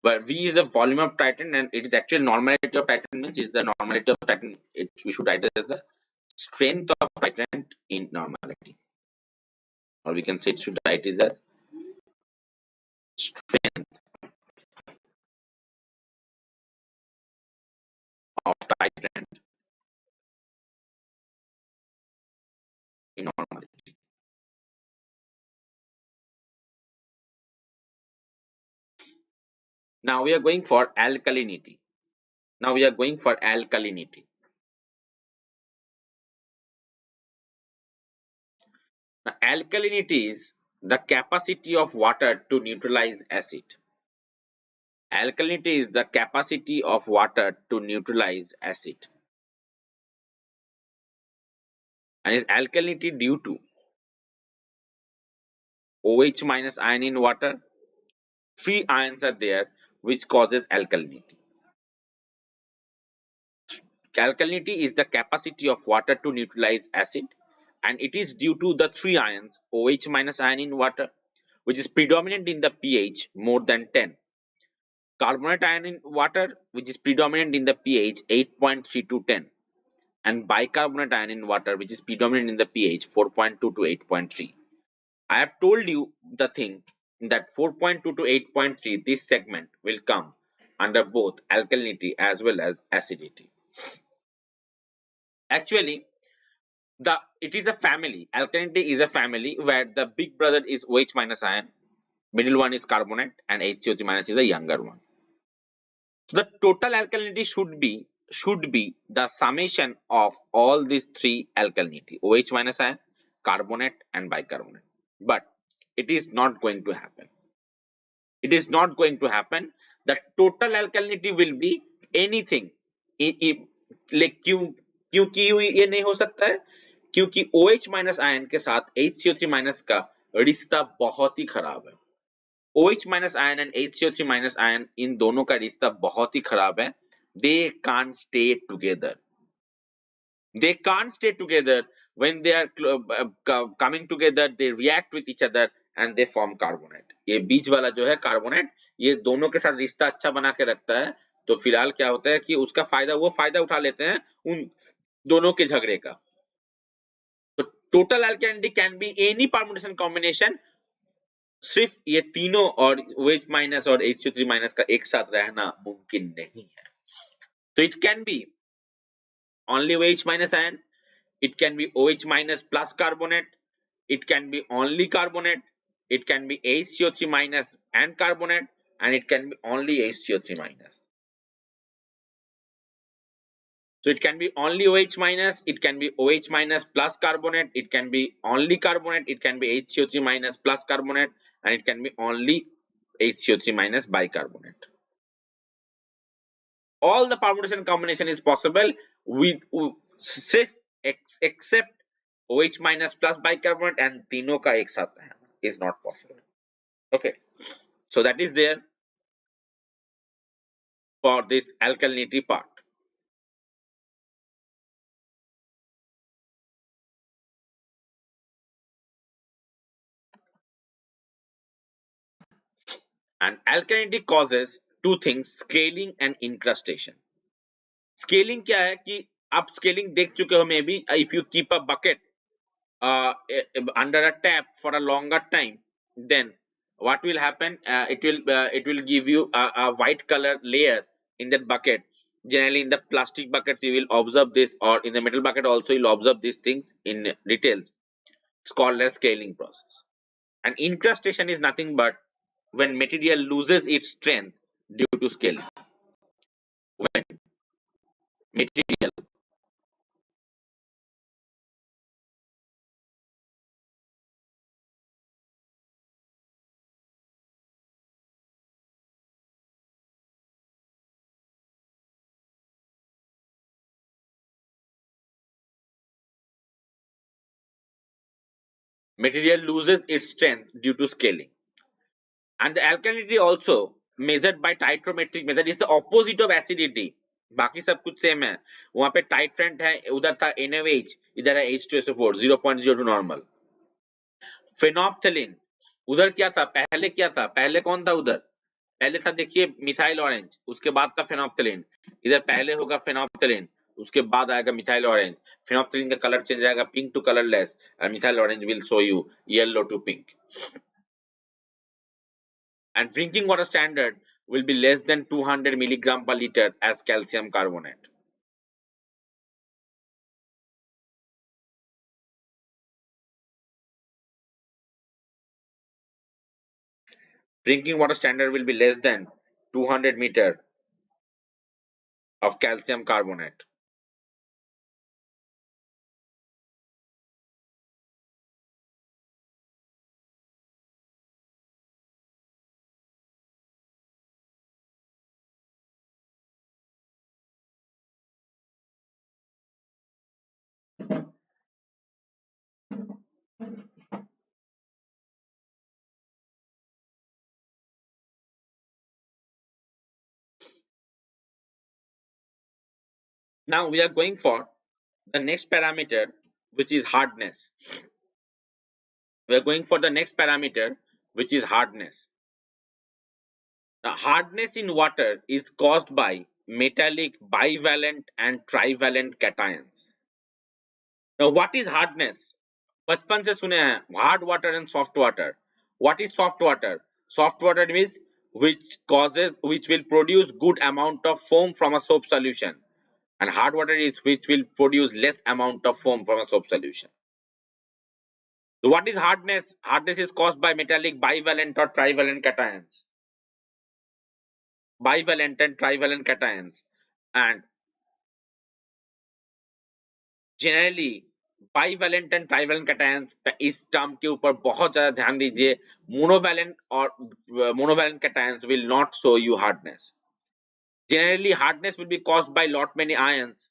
But V is the volume of titan, and it is actually normality of titan means is the normality of titan. We should write it as the strength of titan in normality, or we can say it should write it as strength of titan in normality. Now we are going for alkalinity. Now we are going for alkalinity. Now, alkalinity is the capacity of water to neutralize acid. Alkalinity is the capacity of water to neutralize acid, and is alkalinity due to OH minus ion in water. Free ions are there, which causes alkalinity. Alkalinity is the capacity of water to neutralize acid, and it is due to the three ions OH minus ion in water, which is predominant in the pH more than 10, carbonate ion in water, which is predominant in the pH 8.3 to 10, and bicarbonate ion in water, which is predominant in the pH 4.2 to 8.3. I have told you the thing that 4.2 to 8.3, this segment will come under both alkalinity as well as acidity. Actually, it is a family. Alkalinity is a family where the big brother is OH minus ion, middle one is carbonate, and HCO3 minus is the younger one. So the total alkalinity should be the summation of all these three alkalinity: OH minus ion, carbonate, and bicarbonate. But it is not going to happen. It is not going to happen. The total alkalinity will be anything. Like क्योंकि ये नहीं हो सकता है क्योंकि OH minus ion के साथ HCO3 minus का रिश्ता बहुत ही खराब है. OH minus ion and HCO3 minus ion इन दोनों का रिश्ता बहुत ही खराब है. They can't stay together. They can't stay together. When they are coming together, they react with each other and they form carbonate. ये बीच वाला जो है कार्बोनेट, ये दोनों के साथ रिश्ता अच्छा बना के रखता है. तो फिलहाल क्या होता है कि उसका वो फायदा उठा लेते हैं उन दोनों के झगड़े का. तो total alkalinity can be any permutation combination. सिर्फ ये तीनों और OH माइनस और HCO3 माइनस का एक साथ रहना मुमकिन नहीं है. तो it can be only OH minus ion, it can be OH minus plus carbonate, it can be only carbonate, it can be HCO3 minus and carbonate, and it can be only HCO3 minus. So it can be only OH minus, it can be OH minus plus carbonate, it can be only carbonate, it can be HCO3 minus plus carbonate, and it can be only HCO3 minus bicarbonate. All the permutation combination is possible with except OH minus plus bicarbonate and तीनों का एक साथ रहना is not possible. Okay, so that is there for this alkalinity part. And alkalinity causes two things: scaling and incrustation. Scaling क्या है कि आप scaling देख चुके हो may be. If you keep a bucket under a tap for a longer time, then what will happen? It will give you a white color layer in that bucket, Generally in the plastic buckets you will observe this, or in the metal bucket also you'll observe these things in details. It's called as scaling process. And incrustation is nothing but when material loses its strength due to scaling. When material material loses its strength due to scaling. And the alkalinity also measured by titrometric method is the opposite of acidity. बाकी सब कुछ same है. वहां पे titrant है, उधर था NaOH, इधर है H2SO4 0.02 नॉर्मल. फेनोप्थलीन उधर क्या था पहले, क्या था पहले, कौन था उधर पहले था, देखिए मिथाइल ऑरेंज, उसके बाद था फेनोप्थलीन. इधर पहले होगा फेनोप्थलीन, उसके बाद आएगा मिथाइल ऑरेंज. फेनोप्थलीन का कलर चेंज आएगा pink to colourless, and methyl orange will show you yellow to pink. And drinking water standard will be less than 200 milligram per liter as calcium carbonate. Drinking water standard will be less than 200 meter of calcium carbonate. Now we are going for the next parameter, which is hardness. We are going for the next parameter, which is hardness. Now, hardness in water is caused by metallic bivalent and trivalent cations. Now, what is hardness? बचपन से सुने हैं hard water and soft water. What is soft water? Soft water means which will produce good amount of foam from a soap solution, and hard water is which will produce less amount of foam from a soap solution. So what is hardness? Hardness is caused by metallic bivalent or trivalent cations. Bivalent and trivalent cations, and generally bivalent and trivalent cations इस term के ऊपर बहुत ज्यादा ध्यान दीजिए. Monovalent or monovalent cations will not show you hardness. Generally hardness will be caused by lot many ions.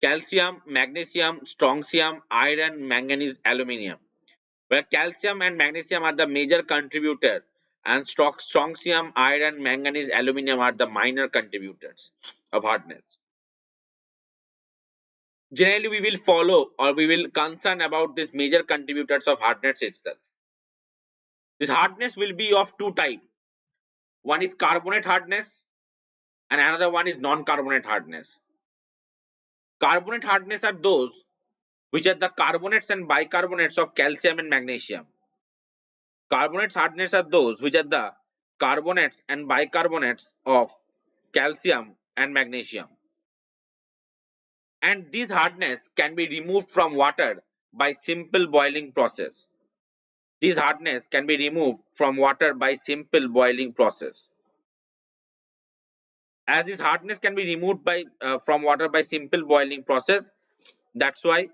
Calcium, magnesium, strontium, iron, manganese, aluminium. Where calcium and magnesium are the major contributor, and strontium, iron, manganese, aluminium are the minor contributors of hardness. Generally we will follow or we will concern about these major contributors of hardness itself. This hardness will be of two types. One is carbonate hardness and another one is non-carbonate hardness. Carbonate hardness are those which are the carbonates and bicarbonates of calcium and magnesium. Carbonates hardness are those which are the carbonates and bicarbonates of calcium and magnesium. And this hardness can be removed from water by simple boiling process. This hardness can be removed from water by simple boiling process. As this hardness can be removed by from water by simple boiling process, that's why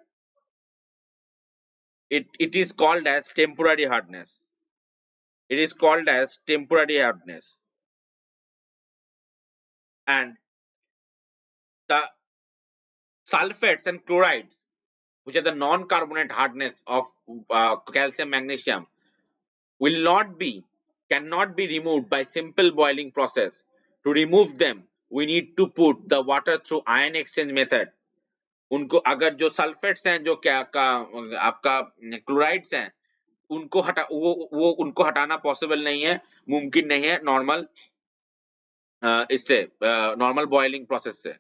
it is called as temporary hardness. It is called as temporary hardness. And the sulfates and chlorides, which are the non-carbonate hardness of calcium magnesium, will not be cannot be removed by simple boiling process. To remove them we need to put the water through ion exchange method. उनको अगर जो sulphates हैं, जो क्या का आपका chlorides हैं, उनको वो उनको हटाना पॉसिबल नहीं है, मुमकिन नहीं है नॉर्मल इससे नॉर्मल बॉइलिंग प्रोसेस से.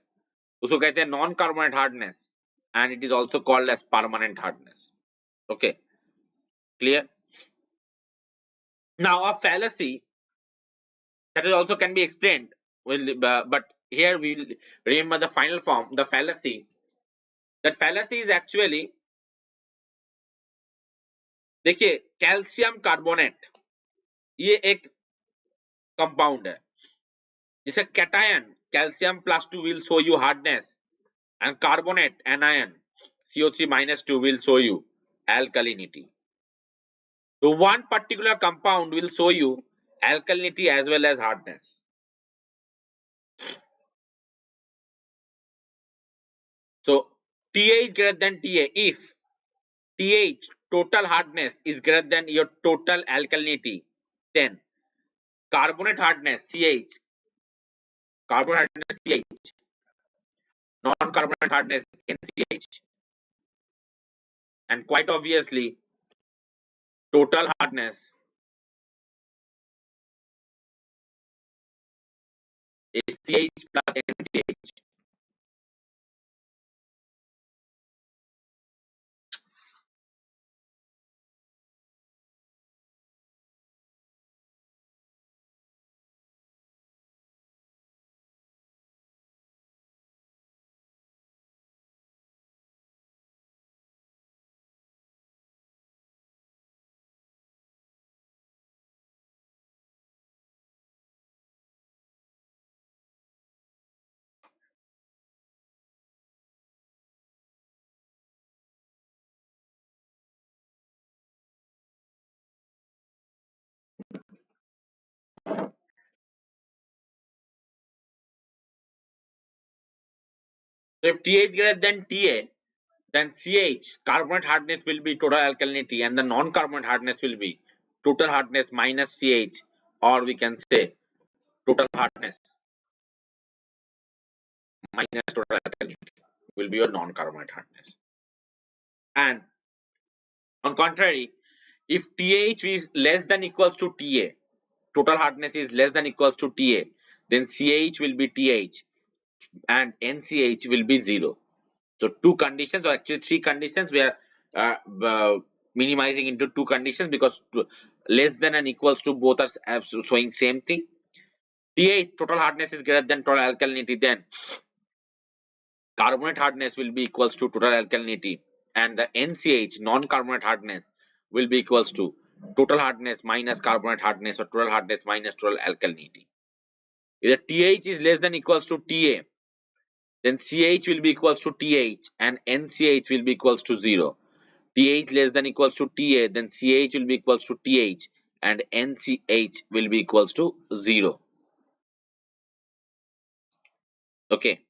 उसको कहते हैं non carbonate hardness, and it is also called as permanent hardness. Okay, clear? Now a fallacy That is also can be explained. But here we will remember the final form, the fallacy. That fallacy is actually, देखिए calcium carbonate ये एक compound है जिसे cation calcium +2 will show you hardness and carbonate anion CO3-2 will show you alkalinity. So one particular compound will show you alkalinity as well as hardness. So Ta is greater than Ta if TH total hardness is greater than your total alkalinity, then carbonate hardness CH, carbonate hardness CH, non-carbonate hardness NCH, and quite obviously total hardness is CH plus NCH. So if TH greater than TA, then CH carbonate hardness will be total alkalinity and the non-carbonate hardness will be total hardness minus CH, or we can say total hardness minus total alkalinity will be your non-carbonate hardness. And on contrary, if TH is less than equals to TA, total hardness is less than equals to TA, then CH will be TH and NCH will be 0. So two conditions, or actually three conditions, we are minimizing into two conditions because less than and equals to both are showing same thing. TH total hardness is greater than total alkalinity, then carbonate hardness will be equals to total alkalinity, and the NCH non-carbonate hardness will be equals to total hardness minus carbonate hardness or total hardness minus total alkalinity. If TH is less than equals to TA, then CH will be equals to TH and NCH will be equals to 0. TH less than equals to TA, then CH will be equals to TH and NCH will be equals to 0. Okay.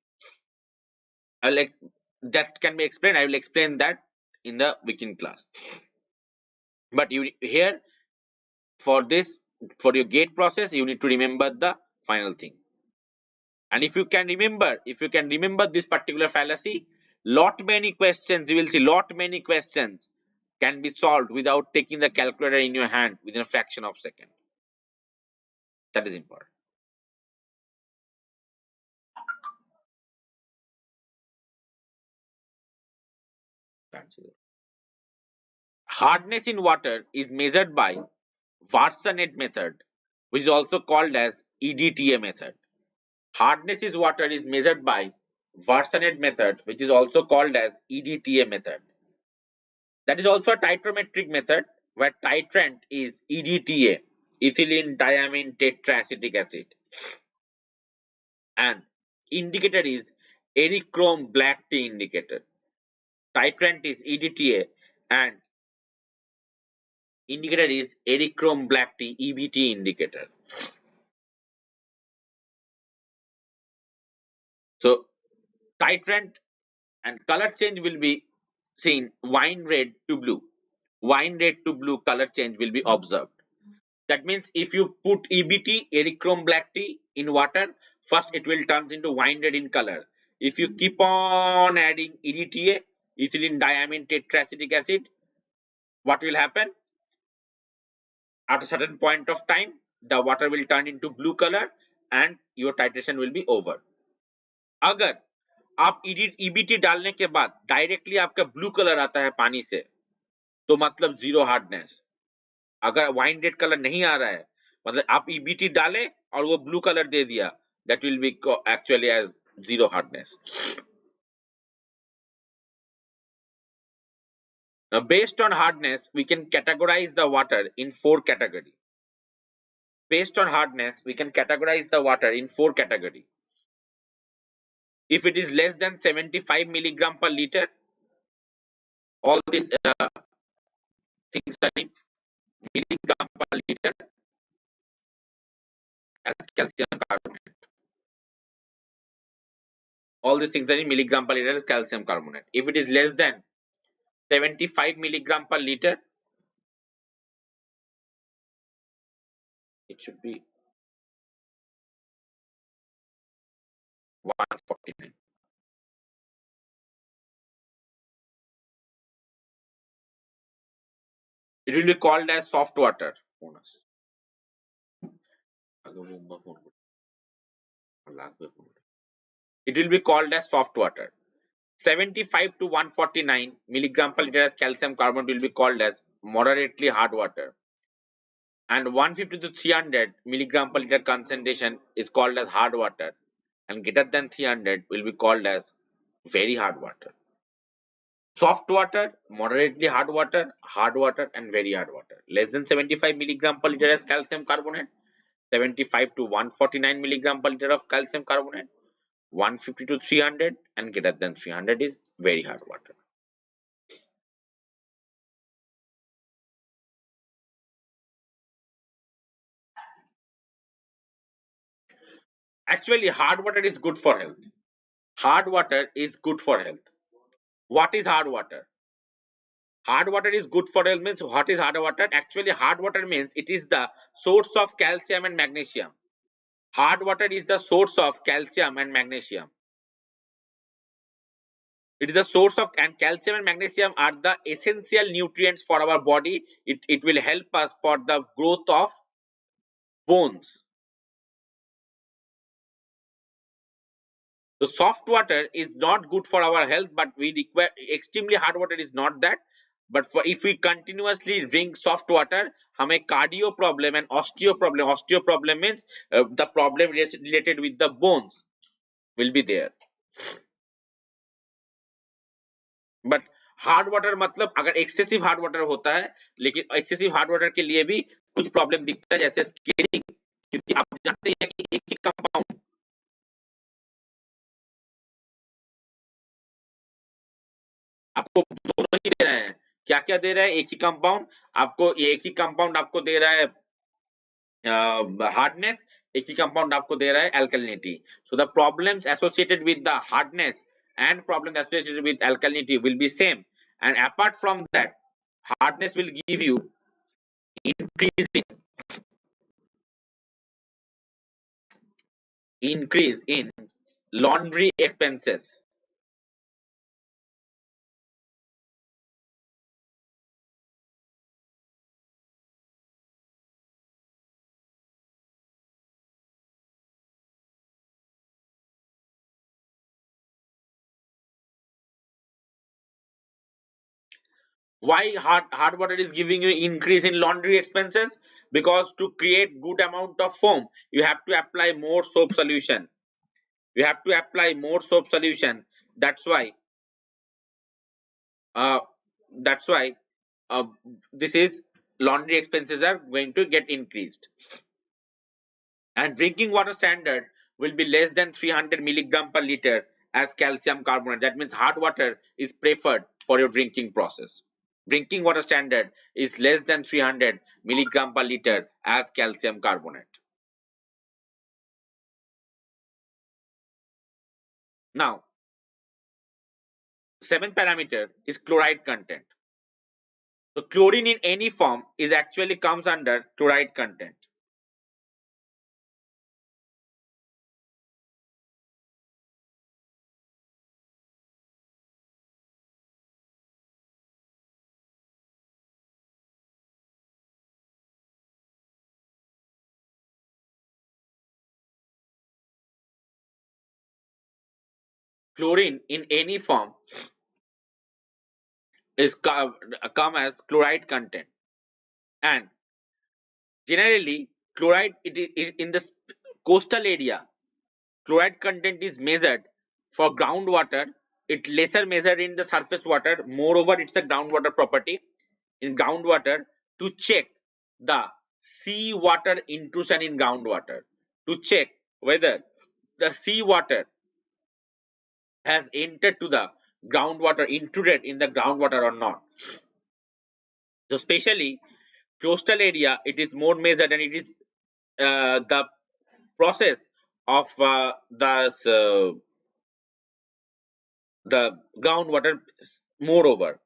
I will like that can be explained. I will explain that in the weekend class. But you here for this, for your gate process, you need to remember the final thing. And if you can remember this particular fallacy, lot many questions, you will see lot many questions can be solved without taking the calculator in your hand within a fraction of a second. That is important. Hardness in water is measured by Varsanet method, which is also called as EDTA method. Hardness in water is measured by Varsanet method, which is also called as EDTA method. That is also a titrometric method where titrant is EDTA, ethylene diamine tetraacetic acid, and indicator is erichrome black tea indicator. Titrant is EDTA and indicator is erichrome black tea EBT indicator. So titrant and color change will be seen wine red to blue. Wine red to blue color change will be observed. That means if you put EBT, erichrome black tea, in water, first it will turn into wine red in color. If you keep on adding EDTA, ethylene diamine tetraacetic acid, what will happen? At a certain point of time, the water will turn into blue color and your titration will be over. अगर आप EBT डालने के बाद directly आपका blue colour आता है पानी से, तो मतलब जीरो हार्डनेस. अगर वाइन रेड कलर नहीं आ रहा है मतलब आप EBT डाले और वो ब्लू कलर दे दिया, that will be actually as zero hardness. Now, based on hardness, we can categorize the water in four categories. Based on hardness, we can categorize the water in four categories. If it is less than 75 milligram per liter, all these things are in milligram per liter as calcium carbonate. All these things are in milligram per liter as calcium carbonate. If it is less than 75 milligram per liter, it should be 149. It will be called as soft water. It will be called as soft water. 75 to 149 milligram per liter as calcium carbonate will be called as moderately hard water. And 150 to 300 milligram per liter concentration is called as hard water. And greater than 300 will be called as very hard water. Soft water, moderately hard water, and very hard water. Less than 75 milligram per liter as calcium carbonate. 75 to 149 milligram per liter of calcium carbonate. 150 to 300 and greater than 300 is very hard water. Actually, hard water is good for health. Hard water is good for health. What is hard water? Hard water is good for health means what is hard water? Actually, hard water means it is the source of calcium and magnesium. Hard water is the source of calcium and magnesium. It is the source of, and calcium and magnesium are the essential nutrients for our body. It will help us for the growth of bones. So soft water is not good for our health, but we require extremely hard water is not that. But for if we continuously drink soft water, हमें cardio problem and osteo problem. Osteo problem means the problem related with the bones will be there. But hard water मतलब अगर excessive hard water होता है, लेकिन excessive hard water के लिए भी कुछ प्रॉब्लम दिखता है जैसे स्केलिंग, क्योंकि आप जानते हैं कि एक ही कंपाउंड आपको दोनों ही दे रहे हैं. क्या क्या दे रहा है? एक ही कंपाउंड आपको, एक ही कंपाउंड आपको दे रहा है हार्डनेस, एक ही कंपाउंड आपको दे रहा है alkalinity. So the problems associated with the hardness and problems associated with alkalinity will be same. And apart from that, hardness will give you increase in laundry expenses. Why hard water is giving you increase in laundry expenses? Because to create good amount of foam, you have to apply more soap solution. You have to apply more soap solution. That's why uh, that's why uh, this is laundry expenses are going to get increased. And drinking water standard will be less than 300 milligram per liter as calcium carbonate. That means hard water is preferred for your drinking process. Drinking water standard is less than 300 milligram per liter as calcium carbonate. Now, seventh parameter is chloride content. So chlorine in any form is actually comes under chloride content. Chlorine in any form is come as chloride content, and generally Chloride, it is in the coastal area. Chloride content is measured for groundwater. It lesser measured in the surface water. Moreover, it's a groundwater property. In groundwater, to check the seawater intrusion in groundwater, to check whether the seawater has entered to the groundwater, intruded in the groundwater or not. So especially coastal area, it is more measured, and it is the process of the groundwater. Moreover,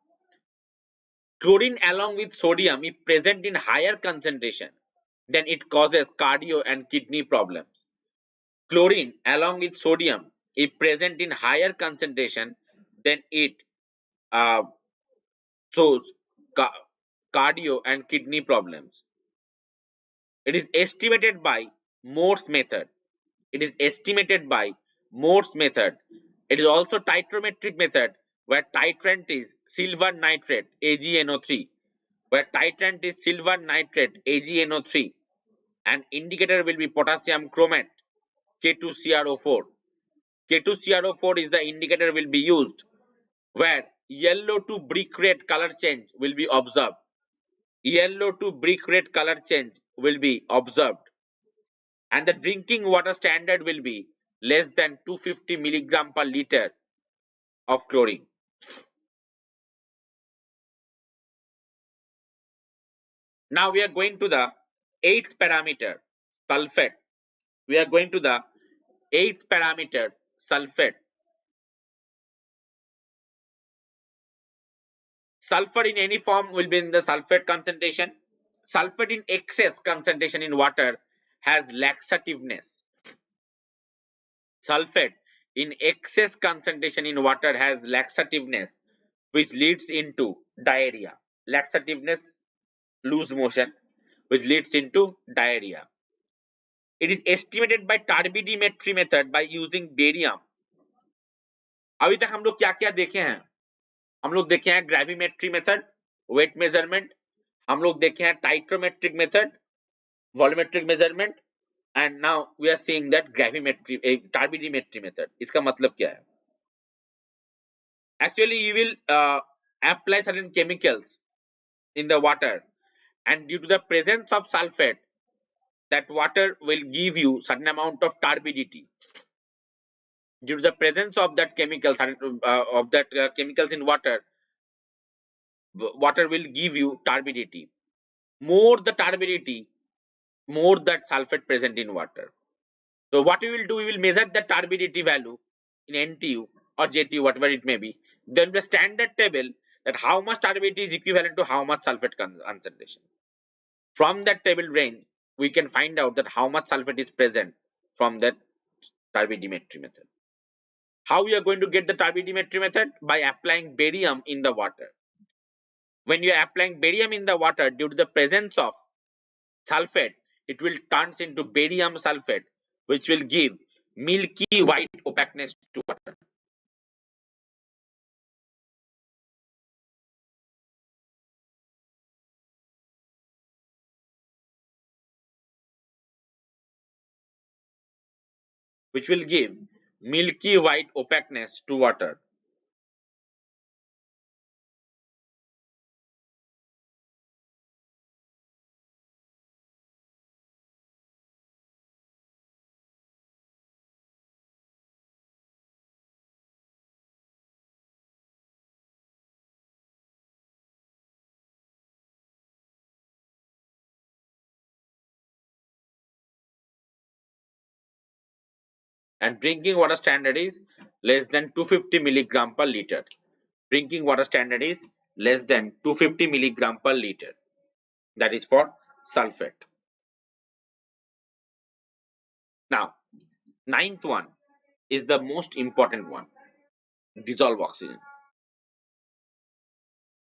chlorine along with sodium is present in higher concentration, then it causes cardio and kidney problems. Chlorine along with sodium is present in higher concentration, then it uh, shows ca cardio and kidney problems. It is estimated by Morse method. It is estimated by Morse method. It is also titrometric method, where titrant is silver nitrate AgNO3, where titrant is silver nitrate AgNO3, and indicator will be potassium chromate K2CrO4. K2CrO4 is the indicator will be used, where yellow to brick red color change will be observed. Yellow to brick red color change will be observed, and the drinking water standard will be less than 250 milligram per liter of chlorine. Now we are going to the eighth parameter, sulfate. We are going to the eighth parameter, sulfate. Sulfur in any form will be in the sulfate concentration. Sulfate in excess concentration in water has laxativeness. Sulfate in excess concentration in water has laxativeness, which leads into diarrhea. Laxativeness, loose motion, which leads into diarrhea. It is estimated by turbidimetry method by using barium. अभी तक हम लोग क्या क्या देखे हैं? हम लोग देखे हैं ग्रेविमेट्री मेथड, वेट मेजरमेंट. हम लोग देखे हैं titrometric method, volumetric measurement, and now we are seeing that gravimetry, turbidimetry method. इसका मतलब क्या है? Actually, you will apply certain chemicals in the water, and due to the presence of sulfate, that water will give you certain amount of turbidity. Due to the presence of that chemicals chemicals in water, water will give you turbidity. More the turbidity, more that sulfate present in water. So what we will do, we will measure the turbidity value in NTU or JTU, whatever it may be. Then the standard table that how much turbidity is equivalent to how much sulfate concentration. From that table range, we can find out that how much sulfate is present from that turbidimetry method. How we are going to get the turbidimetry method? By applying barium in the water. When you are applying barium in the water, due to the presence of sulfate, it will turns into barium sulfate, which will give milky white opaqueness to water. Which will give milky white opaqueness to water. And drinking water standard is less than 250 milligram per liter. Drinking water standard is less than 250 milligram per liter. That is for sulfate. Now, ninth one is the most important one, dissolved oxygen.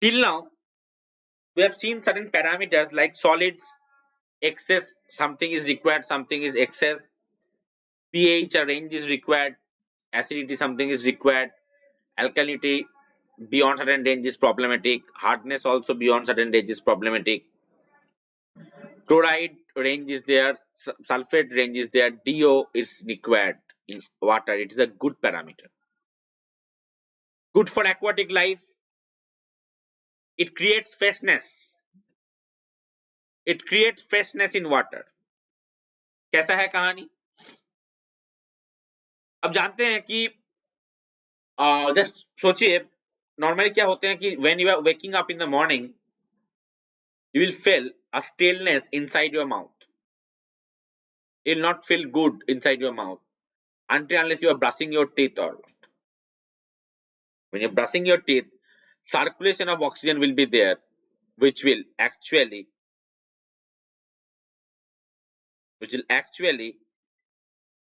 Till now, we have seen certain parameters like solids, excess, something is required, something is excess, pH, a range is required, acidity, something is required, alkalinity, beyond certain range is problematic, hardness also beyond certain range is problematic, chloride range is there, sulfate range is there, DO is required in water. It is a good parameter. Good for aquatic life. It creates freshness. It creates freshness in water. कैसा है कहानी? अब जानते हैं कि just सोचिए, normally क्या होते हैं कि when you are waking up in the morning, you will feel a stillness inside your mouth. You will not feel good inside your mouth until unless you are brushing your teeth. Or when you're brushing your teeth, circulation of oxygen will be there, which will actually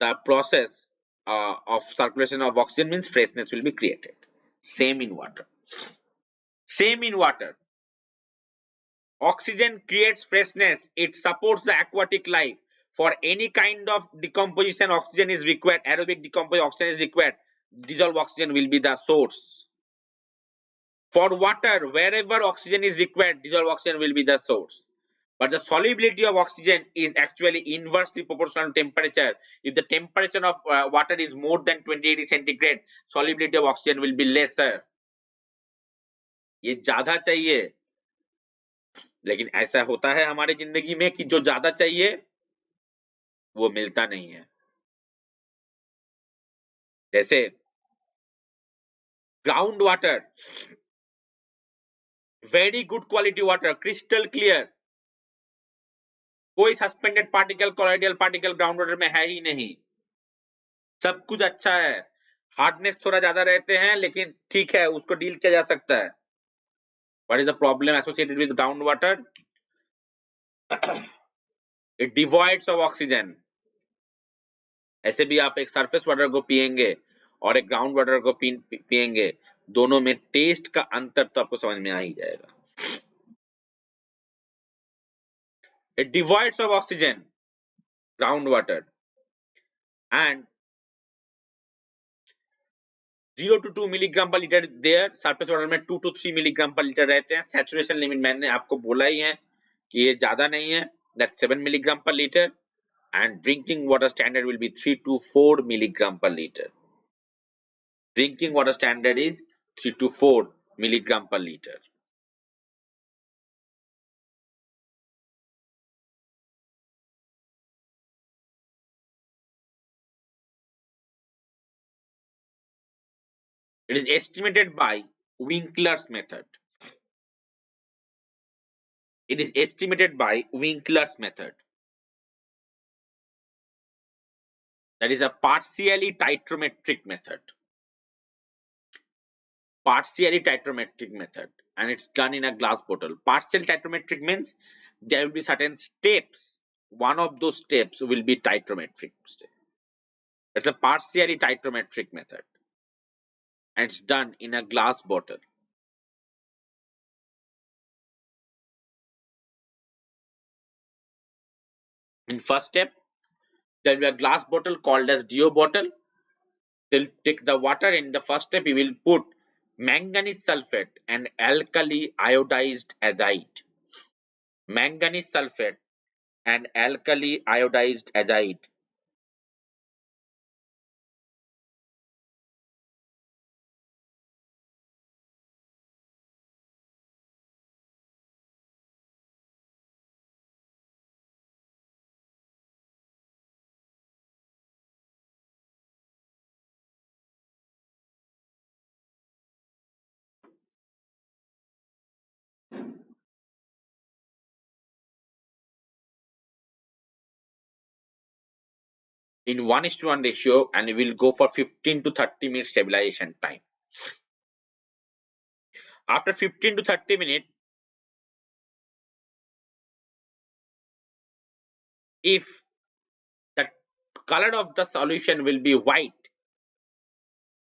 the process of circulation of oxygen means freshness will be created. Same in water. Same in water. Oxygen creates freshness. It supports the aquatic life. For any kind of decomposition, oxygen is required. Aerobic decomposition, oxygen is required. Dissolved oxygen will be the source. For water, wherever oxygen is required, dissolved oxygen will be the source. But the solubility of oxygen is actually inversely proportional to temperature. If the temperature of water is more than 20 degrees centigrade, solubility of oxygen will be lesser. ये ज्यादा चाहिए, लेकिन ऐसा होता है हमारी जिंदगी में कि जो ज्यादा चाहिए वो मिलता नहीं है. जैसे ground water, very good quality water, crystal clear, कोई suspended particle, colloidal particle ground water में है ही नहीं. सब कुछ अच्छा है, हार्डनेस थोड़ा ज्यादा रहते हैं लेकिन ठीक है, उसको डील किया जा सकता है. What is the problem associated with ground water? It devoids of oxygen. ऐसे भी आप एक सरफेस वाटर को पिएंगे और एक ग्राउंड वाटर को पिएंगे, दोनों में टेस्ट का अंतर तो आपको समझ में आ ही जाएगा. It devoids of oxygen, ground water, and 0 to 2 milligram per litre there. Surface water में 2 to 3 मिलीग्राम पर लीटर रहते हैं. सैचुरेशन लिमिट मैंने आपको बोला ही है कि ये ज्यादा नहीं है, that 7 milligram per litre. And drinking water standard will be 3 to 4 milligram per liter. Drinking water standard is 3 to 4 milligram per liter. It is estimated by Winkler's method. It is estimated by Winkler's method. That is a partially titrometric method. Partially titrometric method, and it's done in a glass bottle. Partial titrometric means there will be certain steps. One of those steps will be titrometric step. It's a partially titrometric method, and it's done in a glass bottle. In first step, there will be a glass bottle called as DO bottle. They'll take the water. In the first step, you will put manganese sulfate and alkali iodized azide. Manganese sulfate and alkali iodized azide. In 1:1 ratio, and we will go for 15 to 30 minutes stabilization time. After 15 to 30 minutes, if the color of the solution will be white,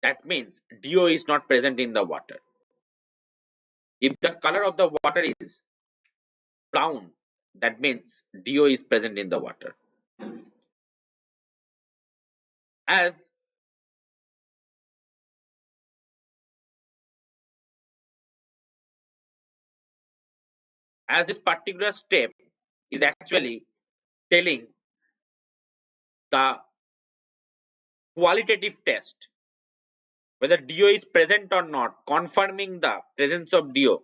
that means DO is not present in the water. If the color of the water is brown, that means DO is present in the water. As this particular step is actually telling the qualitative test whether DO is present or not, confirming the presence of DO.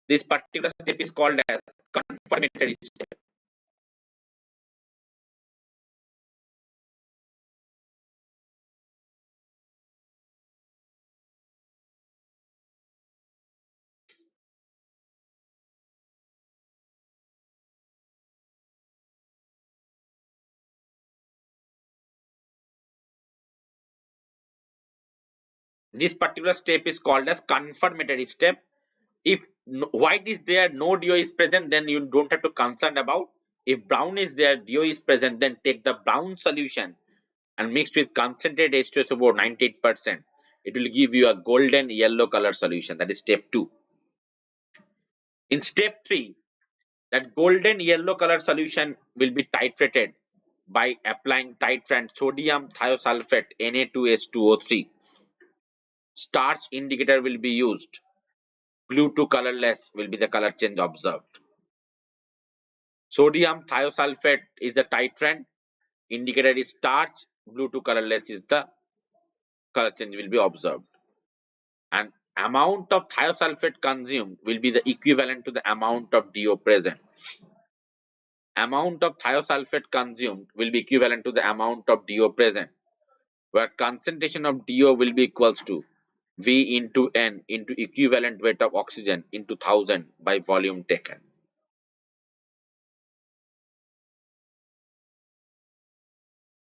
This particular step is called as confirmatory step. This particular step is called as confirmatory step. If white is there, no DO is present, then you don't have to concern about. If brown is there, DO is present, then take the brown solution and mixed with concentrate H2S about 98%. It will give you a golden yellow color solution. That is step 2. In step 3, that golden yellow color solution will be titrated by applying titrant sodium thiosulfate Na2H2O3. Starch indicator will be used. Blue to colorless will be the color change observed. Sodium thiosulfate is the titrant. Indicator is starch. Blue to colorless is the color change will be observed. And amount of thiosulfate consumed will be the equivalent to the amount of DO present. Amount of thiosulfate consumed will be equivalent to the amount of DO present, where concentration of DO will be equals to V into N into equivalent weight of oxygen into 1000 by volume taken.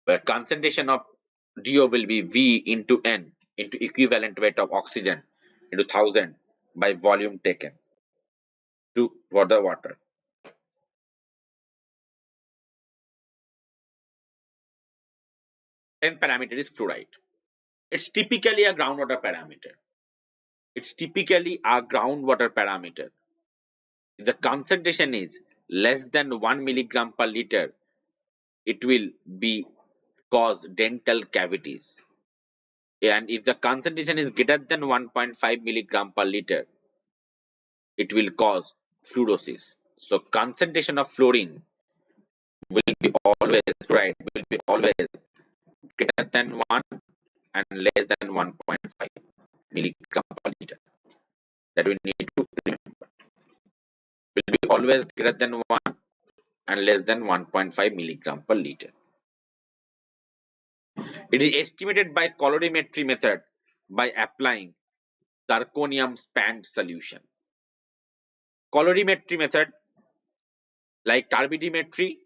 Where concentration of DO will be V into N into equivalent weight of oxygen into 1000 by volume taken for the water. 10th parameter is fluoride. It's typically a groundwater parameter. It's typically a groundwater parameter. If the concentration is less than 1 milligram per liter, it will be cause dental cavities. And if the concentration is greater than 1.5 milligram per liter, it will cause fluorosis. So concentration of fluorine will be always right, will be always greater than 1 and less than 1.5 milligram per liter. That we need to remember. Will be always greater than 1 and less than 1.5 milligram per liter. It is estimated by colorimetry method by applying zirconium spand solution. Colorimetry method like turbidimetry,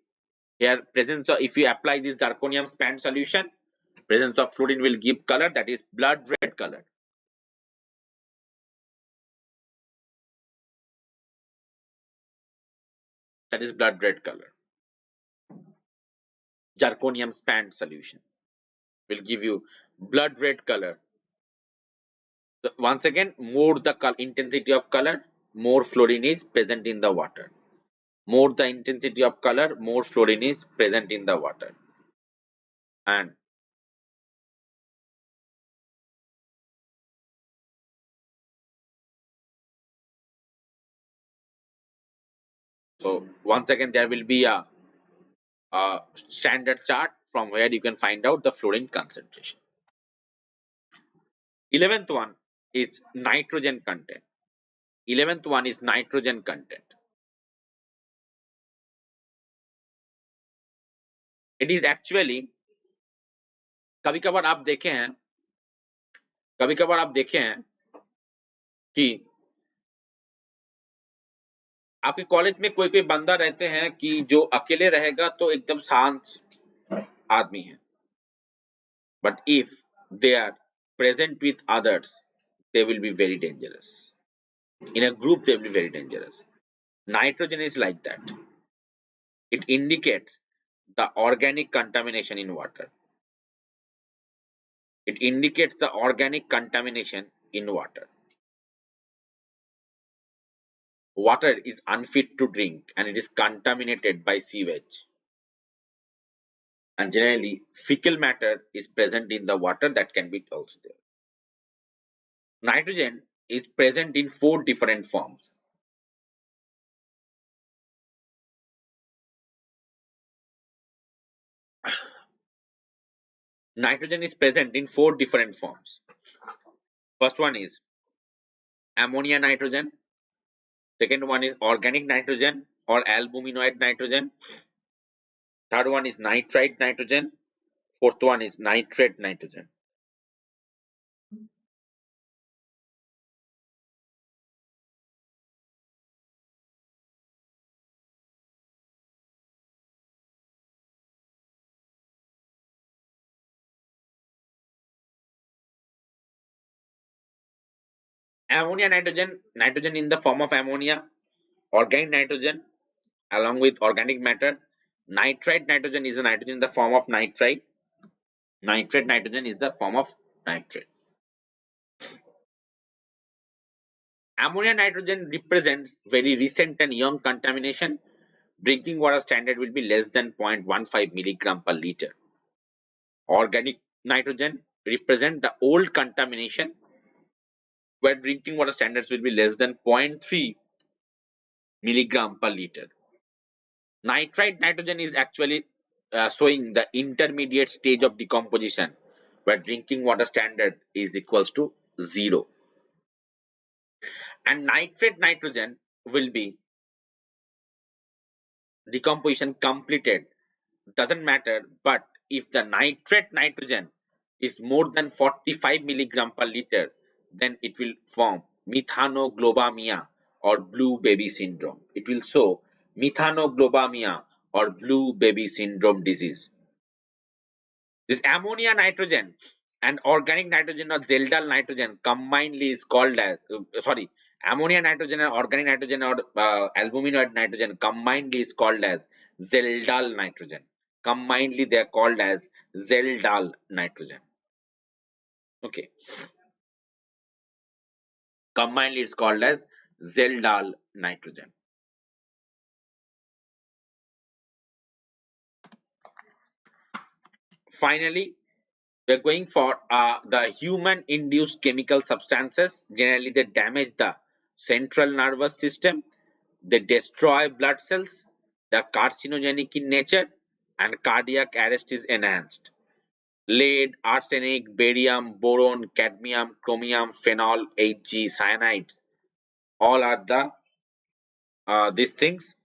here presence of, if you apply this zirconium spand solution, presence of fluorine will give color, that is blood red color. That is blood red color. Zirconium spand solution will give you blood red color. So once again, more the intensity of color, more fluorine is present in the water. More the intensity of color, more fluorine is present in the water. And so once again, there will be a standard chart from where you can find out the fluorine concentration. 11th one is nitrogen content. 11th one is nitrogen content. It is actually कभी कभार आप देखे हैं कभी कभार आप देखे हैं कि आपके कॉलेज में कोई कोई बंदा रहते हैं कि जो अकेले रहेगा तो एकदम शांत आदमी है, but if they are present with others they will be very dangerous. In a group they will be very dangerous. Nitrogen is like that. It indicates the organic contamination in water. It indicates the organic contamination in water. Water is unfit to drink and it is contaminated by sewage. And generally, fecal matter is present in the water that can be also there. Nitrogen is present in 4 different forms. Nitrogen is present in four different forms. First one is ammonia nitrogen. Second one is organic nitrogen or albuminoid nitrogen. Third one is nitrite nitrogen. Fourth one is nitrate nitrogen. Ammonia nitrogen, nitrogen in the form of ammonia, organic nitrogen along with organic matter. Nitrite nitrogen is a nitrogen in the form of nitrite. Nitrate nitrogen is the form of nitrate. Ammonia nitrogen represents very recent and young contamination. Drinking water standard will be less than 0.15 milligram per liter. Organic nitrogen represent the old contamination where drinking water standards will be less than zero point 0.3 milligram per liter. Nitrite nitrogen is actually showing the intermediate stage of decomposition where drinking water standard is equals to 0. And nitrate nitrogen will be decomposition completed, doesn't matter, but if the nitrate nitrogen is more than 45 milligram per liter, then it will form methanoglobamia or blue baby syndrome. It will show methanoglobamia or blue baby syndrome disease. This ammonia nitrogen and organic nitrogen or zeldal nitrogen combinedly is called as ammonia nitrogen and organic nitrogen or albuminoid nitrogen combinedly is called as zeldal nitrogen. Combinedly they are called as zeldal nitrogen. Okay, combinedly it's called as zeldal nitrogen. Finally, we're going for the human induced chemical substances. Generally, they damage the central nervous system, they destroy blood cells, they are carcinogenic in nature, and cardiac arrest is enhanced. Lead, arsenic, barium, boron, cadmium, chromium, phenol, Hg, cyanides, all are the these things.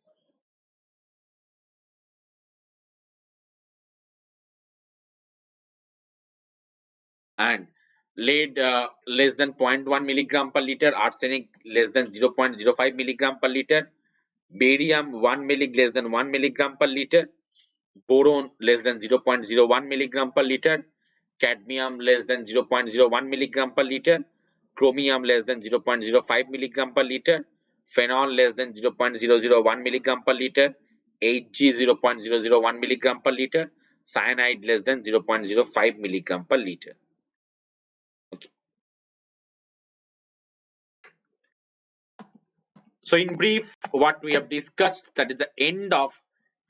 And lead less than zero point 0.1 milligram per liter, arsenic less than 0.05 milligram per liter, barium 1 millig less than 1 milligram per liter, boron less than 0.01 milligram per liter, cadmium less than 0.01 milligram per liter, chromium less than 0.05 milligram per liter, phenol less than 0.001 milligram per liter, Hg 0.001 milligram per liter, cyanide less than 0.05 milligram per liter. Okay. So in brief, what we have discussed, that is the end of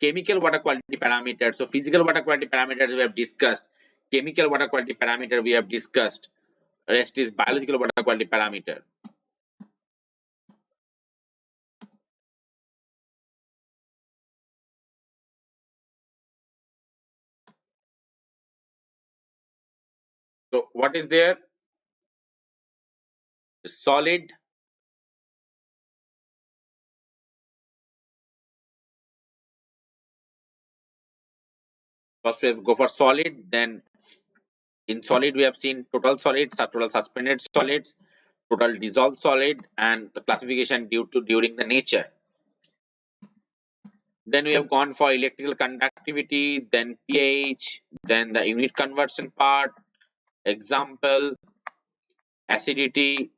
chemical water quality parameters. So physical water quality parameters we have discussed, chemical water quality parameter we have discussed, rest is biological water quality parameter. So what is there? Solid, first we go for solid, then in solid we have seen total solids, total suspended solids, total dissolved solid, and the classification due to during the nature. Then we have gone for electrical conductivity, then pH, then the unit conversion part, example, acidity,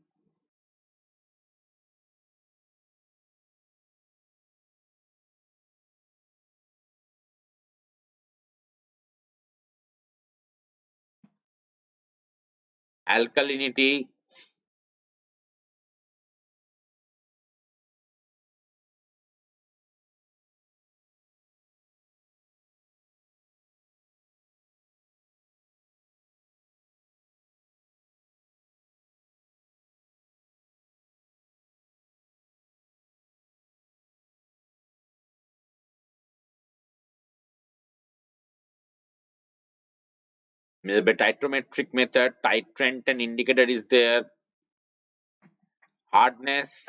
alkalinity, Maybe titrometric method, titrant and indicator is there, hardness,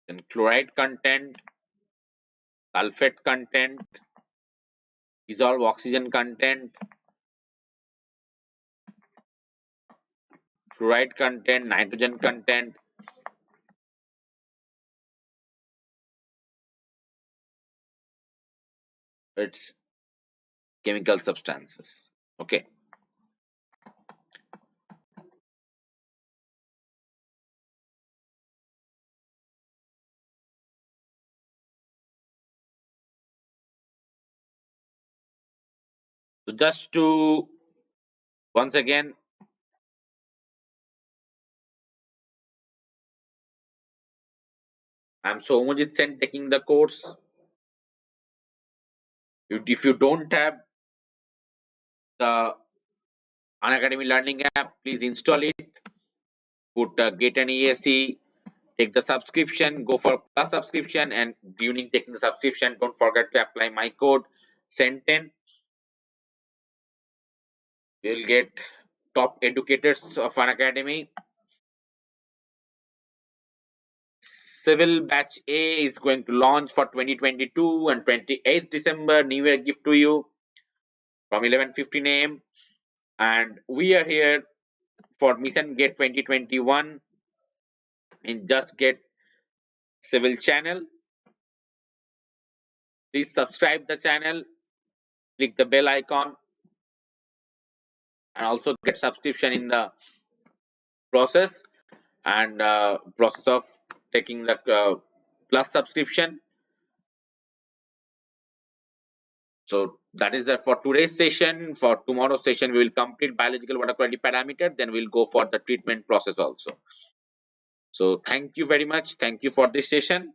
then chloride content, sulfate content, dissolved oxygen content, fluoride content, nitrogen content. It's chemical substances. Okay. So just to once again, I'm Soumyajit Sen taking the course. If you don't have the Unacademy Learning app, please install it. Put get an ESC, take the subscription, go for plus subscription, and during taking the subscription, don't forget to apply my code SEN10. You'll get top educators of Unacademy. Civil Batch A is going to launch for 2022 and 28th December. New Year gift to you from 11:15 a.m. And we are here for Mission Get 2021 in Just Get Civil channel. Please subscribe the channel, click the bell icon, and also get subscription in the process and process of taking the plus subscription. So that is that for today's session. For tomorrow's session, we will complete biological water quality parameter. Then we'll go for the treatment process also. So thank you very much. Thank you for this session.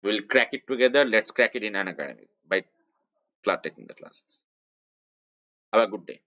We'll crack it together. Let's crack it in Unacademy by taking the classes. Have a good day.